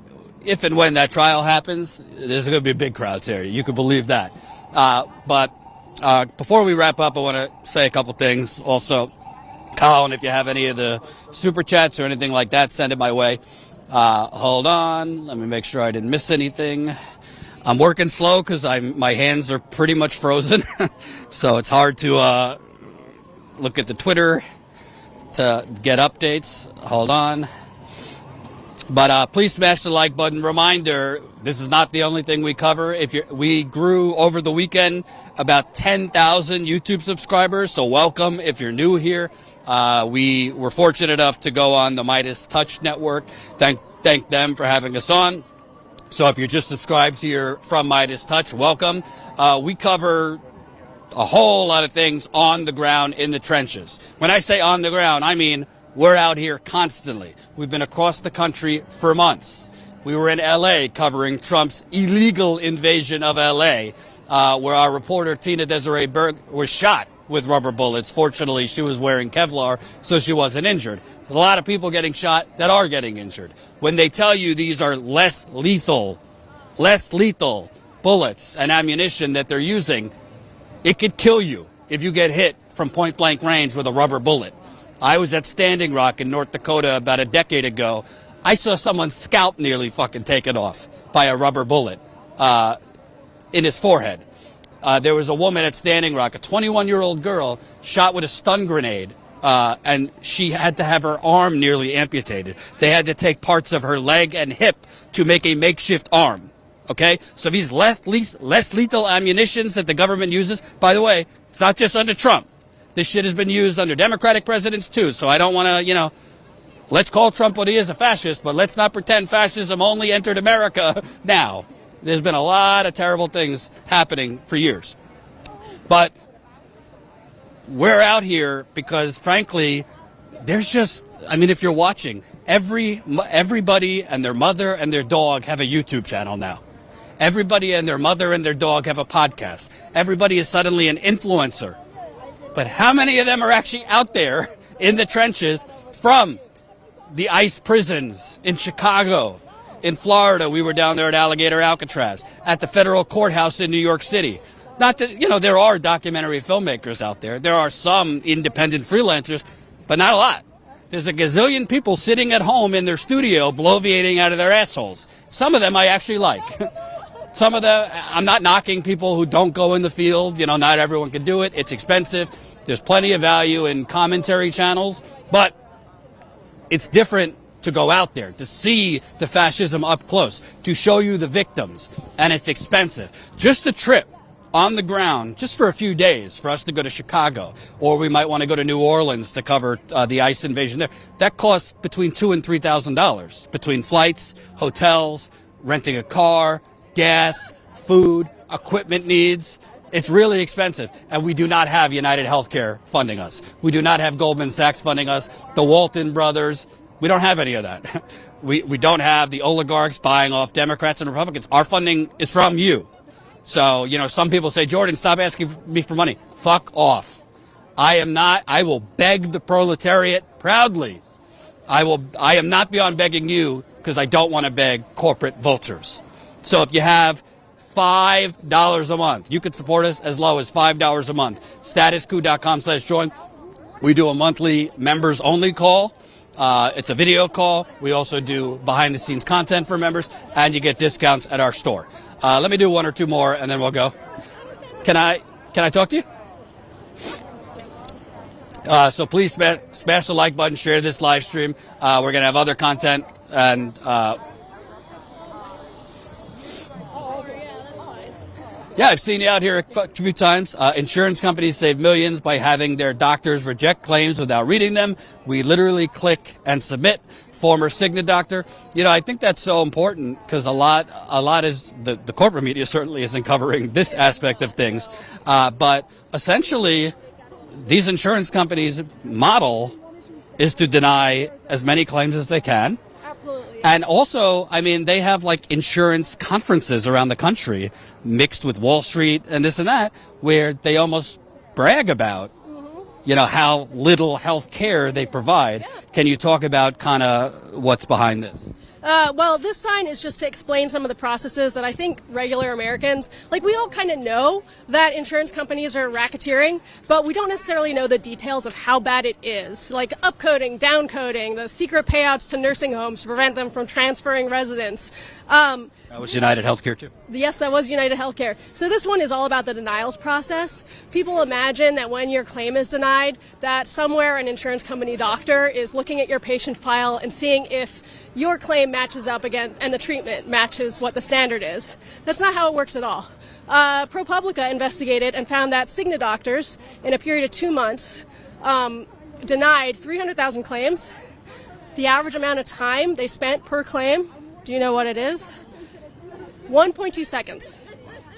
if and when that trial happens, there's going to be big crowds here. You can believe that. But before we wrap up, I want to say a couple things. Also, Colin, if you have any of the super chats or anything like that, send it my way. Hold on. Let me make sure I didn't miss anything. I'm working slow because my hands are pretty much frozen. So it's hard to look at the Twitter to get updates. Hold on. But please smash the like button. Reminder, this is not the only thing we cover. We grew over the weekend about 10,000 YouTube subscribers. So welcome if you're new here. We were fortunate enough to go on the Midas Touch Network. Thank them for having us on. So if you're just subscribed here from Midas Touch, welcome. We cover a whole lot of things on the ground in the trenches. When I say on the ground, I mean we're out here constantly. We've been across the country for months. We were in L.A. covering Trump's illegal invasion of L.A., where our reporter Tina Desiree Berg was shot with rubber bullets. Fortunately, she was wearing Kevlar, so she wasn't injured. There's a lot of people getting shot that are getting injured. When they tell you these are less lethal bullets and ammunition that they're using, it could kill you. if you get hit from point blank range with a rubber bullet. I was at Standing Rock in North Dakota about a decade ago. I saw someone's scalp nearly fucking taken off by a rubber bullet in his forehead. There was a woman at Standing Rock, a 21-year-old girl, shot with a stun grenade, and she had to have her arm nearly amputated. They had to take parts of her leg and hip to make a makeshift arm. Okay? So these less lethal ammunitions that the government uses, by the way, it's not just under Trump. This shit has been used under Democratic presidents too. So I don't want to, let's call Trump what he is, a fascist, but let's not pretend fascism only entered America now. There's been a lot of terrible things happening for years. But we're out here because, frankly, there's just, if you're watching, everybody and their mother and their dog have a YouTube channel now. Everybody and their mother and their dog have a podcast. Everybody is suddenly an influencer. But how many of them are actually out there in the trenches from the ICE prisons in Chicago? In Florida, we were down there at Alligator Alcatraz, at the federal courthouse in New York City. Not that, there are documentary filmmakers out there. There are some independent freelancers, but not a lot. There's a gazillion people sitting at home in their studio bloviating out of their assholes. Some of them I actually like. Some of them, I'm not knocking people who don't go in the field. Not everyone can do it. It's expensive. There's plenty of value in commentary channels, but it's different to go out there, to see the fascism up close, to show you the victims, and it's expensive. Just a trip on the ground, just for a few days, for us to go to Chicago, or we might want to go to New Orleans to cover the ICE invasion there. That costs between $2,000 and $3,000 between flights, hotels, renting a car, gas, food, equipment needs. It's really expensive, and we do not have United Healthcare funding us. We do not have Goldman Sachs funding us, the Walton Brothers. We don't have any of that. We don't have the oligarchs buying off Democrats and Republicans. Our funding is from you. So, some people say, Jordan, stop asking me for money. Fuck off. I will beg the proletariat proudly. I am not beyond begging you because I don't want to beg corporate vultures. So if you have $5 a month, you could support us as low as $5 a month. StatusCoup.com/join. We do a monthly members only call. It's a video call. We also do behind the scenes content for members, and you get discounts at our store. Let me do one or two more and then we'll go. Can I talk to you? So please smash the like button, share this live stream. We're going to have other content and, yeah, I've seen you out here a few times. Insurance companies save millions by having their doctors reject claims without reading them. We literally click and submit. Former Cigna doctor. I think that's so important because a lot is the corporate media certainly isn't covering this aspect of things. But essentially, these insurance companies' model is to deny as many claims as they can. Absolutely. And also, they have insurance conferences around the country mixed with Wall Street and this and that, where they almost brag about, how little health care they provide. Yeah. Can you talk about kind of what's behind this? Well, this sign is just to explain some of the processes that I think regular Americans, we all kind of know that insurance companies are racketeering, but we don't necessarily know the details of how bad it is. Like upcoding, downcoding, the secret payouts to nursing homes to prevent them from transferring residents. That was United Healthcare too. Yes, that was United Healthcare. So this one is all about the denials process. People imagine that when your claim is denied, that somewhere an insurance company doctor is looking at your patient file and seeing if your claim matches up again and the treatment matches what the standard is. That's not how it works at all. ProPublica investigated and found that Cigna doctors, in a period of 2 months, denied 300,000 claims. The average amount of time they spent per claim, do you know what it is? 1.2 seconds.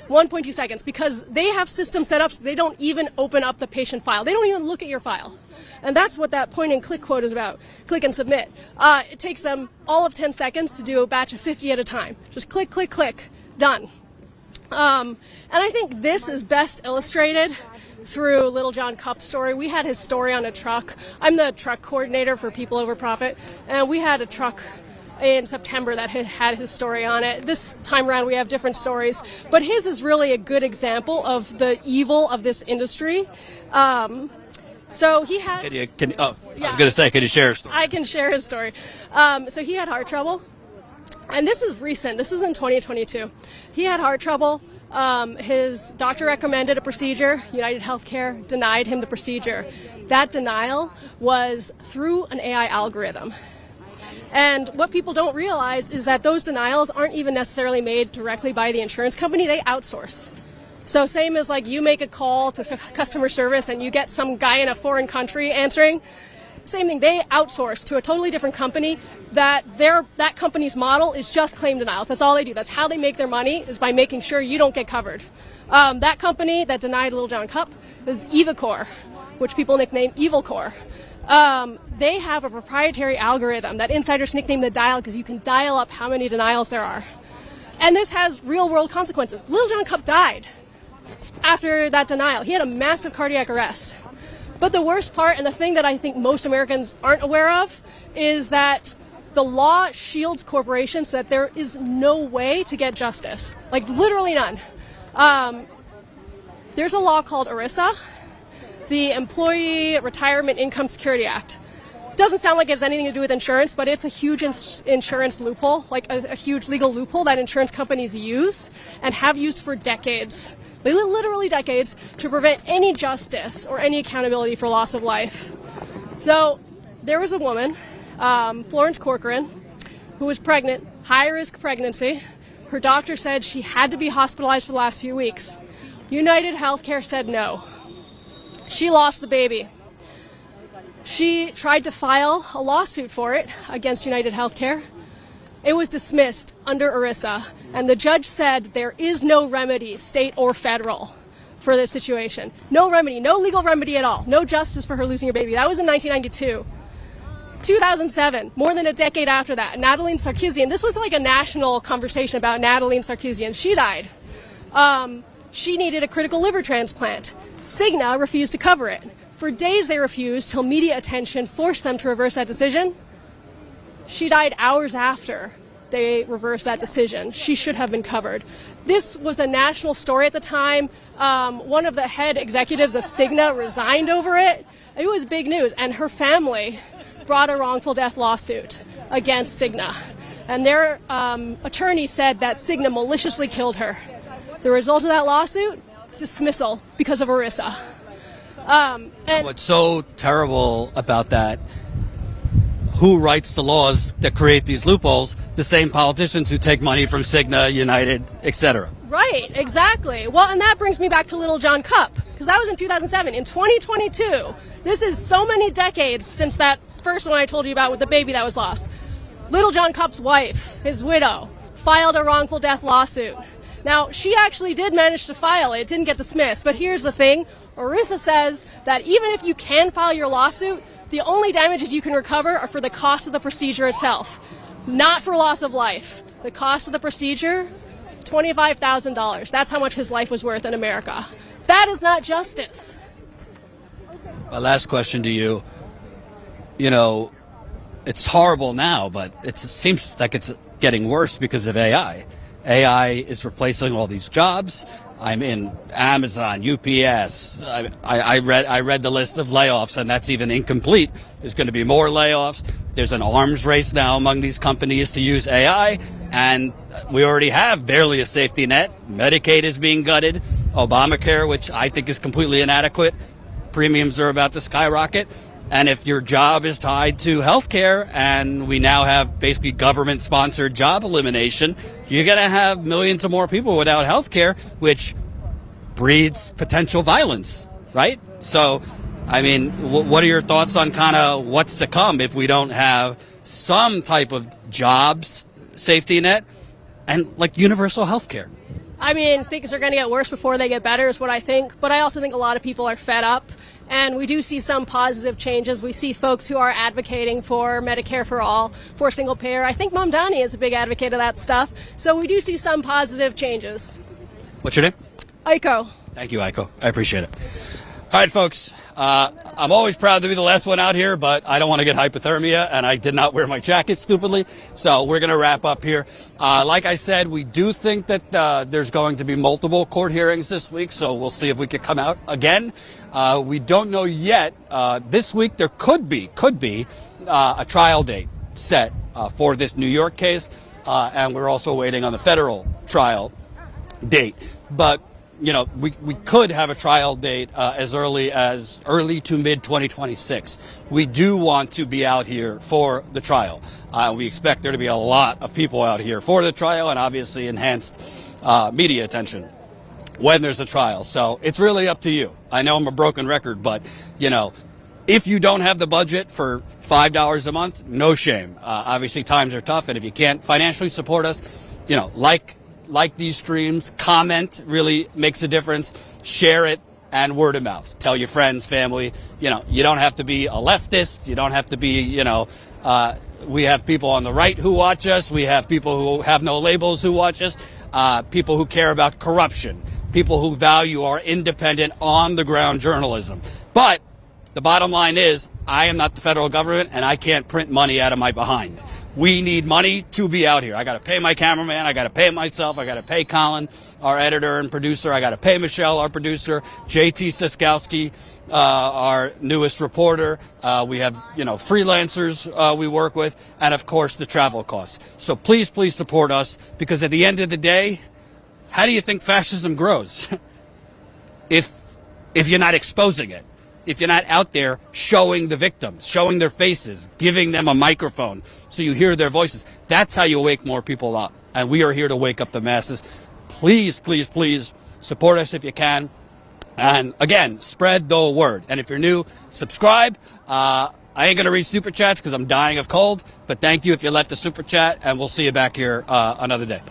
1.2 seconds, because they have systems set up so they don't even open up the patient file. They don't even look at your file. And that's what that point and click quote is about. Click and submit. It takes them all of 10 seconds to do a batch of 50 at a time. Just click, click, click. Done. And I think this is best illustrated through Little John Cup's story. We had his story on a truck. I'm the truck coordinator for People Over Profit, and we had a truck in September that had his story on it. This time around we have different stories, but his is really a good example of the evil of this industry. So he had... I was going to say, can you share a story? I can share his story. So he had heart trouble, and this is recent. This is in 2022. He had heart trouble. His doctor recommended a procedure. United Healthcare denied him the procedure. That denial was through an AI algorithm. And what people don't realize is that those denials aren't even necessarily made directly by the insurance company. They outsource. So same as like you make a call to customer service and you get some guy in a foreign country answering. Same thing, they outsource to a totally different company that company's model is just claim denials. That's all they do. That's how they make their money, is by making sure you don't get covered. That company that denied Little John Cup is EvaCore, which people nickname Evil Core. They have a proprietary algorithm that insiders nickname the dial because you can dial up how many denials there are. And this has real world consequences. Little John Cup died after that denial. He had a massive cardiac arrest. But the worst part, and the thing that I think most Americans aren't aware of, is that the law shields corporations so that there is no way to get justice. Like, literally none. There's a law called ERISA, the Employee Retirement Income Security Act. Doesn't sound like it has anything to do with insurance, but it's a huge insurance loophole, like a huge legal loophole that insurance companies use and have used for decades. Literally decades, to prevent any justice or any accountability for loss of life. So there was a woman, Florence Corcoran, who was pregnant, high-risk pregnancy. Her doctor said she had to be hospitalized for the last few weeks. United Healthcare said no. She lost the baby. She tried to file a lawsuit for it against United Healthcare. It was dismissed under ERISA, and the judge said there is no remedy, state or federal, for this situation. No remedy, no legal remedy at all. No justice for her losing her baby. That was in 1992. 2007, more than a decade after that, Natalie Sarkeesian, this was like a national conversation about Natalie Sarkeesian. She died. She needed a critical liver transplant. Cigna refused to cover it. For days they refused, till media attention forced them to reverse that decision. She died hours after they reversed that decision. She should have been covered. This was a national story at the time. One of the head executives of Cigna resigned over it. It was big news, and her family brought a wrongful death lawsuit against Cigna. And their attorney said that Cigna maliciously killed her. The result of that lawsuit? Dismissal because of ERISA. And what's so terrible about that, who writes the laws that create these loopholes? The same politicians who take money from Cigna, United, etc. Right, exactly. Well, and that brings me back to Little John Cup, because that was in 2007. In 2022, this is so many decades since that first one I told you about with the baby that was lost. Little John Cup's wife, his widow, filed a wrongful death lawsuit. Now, she actually did manage to file it. It didn't get dismissed. But here's the thing. ERISA says that even if you can file your lawsuit, the only damages you can recover are for the cost of the procedure itself, not for loss of life. The cost of the procedure, $25,000. That's how much his life was worth in America. That is not justice. My last question to you, you know, it's horrible now, but it seems like it's getting worse because of AI. AI is replacing all these jobs. I'm in Amazon, UPS. I read the list of layoffs, and that's even incomplete. There's going to be more layoffs. There's an arms race now among these companies to use AI, and we already have barely a safety net. Medicaid is being gutted. Obamacare, which I think is completely inadequate. Premiums are about to skyrocket. And if your job is tied to healthcare, and we now have basically government-sponsored job elimination, you're going to have millions of more people without healthcare, which breeds potential violence, right? So, I mean, what are your thoughts on kind of what's to come if we don't have some type of jobs safety net and like universal healthcare? I mean, things are going to get worse before they get better is what I think. But I also think a lot of people are fed up. And we do see some positive changes. We see folks who are advocating for Medicare for all, for single payer. I think Mamdani is a big advocate of that stuff. So we do see some positive changes. What's your name? Aiko. Thank you, Aiko. I appreciate it. All right, folks. I'm always proud to be the last one out here, but I don't want to get hypothermia, and I did not wear my jacket stupidly. So we're going to wrap up here. Like I said, we do think that there's going to be multiple court hearings this week, so we'll see if we can come out again. We don't know yet. This week there could be a trial date set for this New York case, and we're also waiting on the federal trial date. But you know, we could have a trial date as early to mid 2026. We do want to be out here for the trial. We expect there to be a lot of people out here for the trial, and obviously enhanced media attention when there's a trial. So it's really up to you. I know I'm a broken record, but you know, if you don't have the budget for $5 a month, no shame. Obviously times are tough, and if you can't financially support us, you know, like these streams, comment really makes a difference. Share it, and word of mouth. Tell your friends, family. You know, you don't have to be a leftist. You don't have to be, you know, we have people on the right who watch us. We have people who have no labels who watch us. People who care about corruption. People who value our independent, on-the-ground journalism. But the bottom line is, I am not the federal government, and I can't print money out of my behind. We need money to be out here. I got to pay my cameraman. I got to pay myself. I got to pay Colin, our editor and producer. I got to pay Michelle, our producer, JT Siskowski, our newest reporter. We have, you know, freelancers we work with, and of course the travel costs. So please, please support us, because at the end of the day, how do you think fascism grows? if you're not exposing it. If you're not out there showing the victims, showing their faces, giving them a microphone so you hear their voices, that's how you wake more people up. And we are here to wake up the masses. Please, please, please support us if you can. And again, spread the word. And if you're new, subscribe. I ain't going to read super chats because I'm dying of cold. But thank you if you left a super chat, and we'll see you back here another day.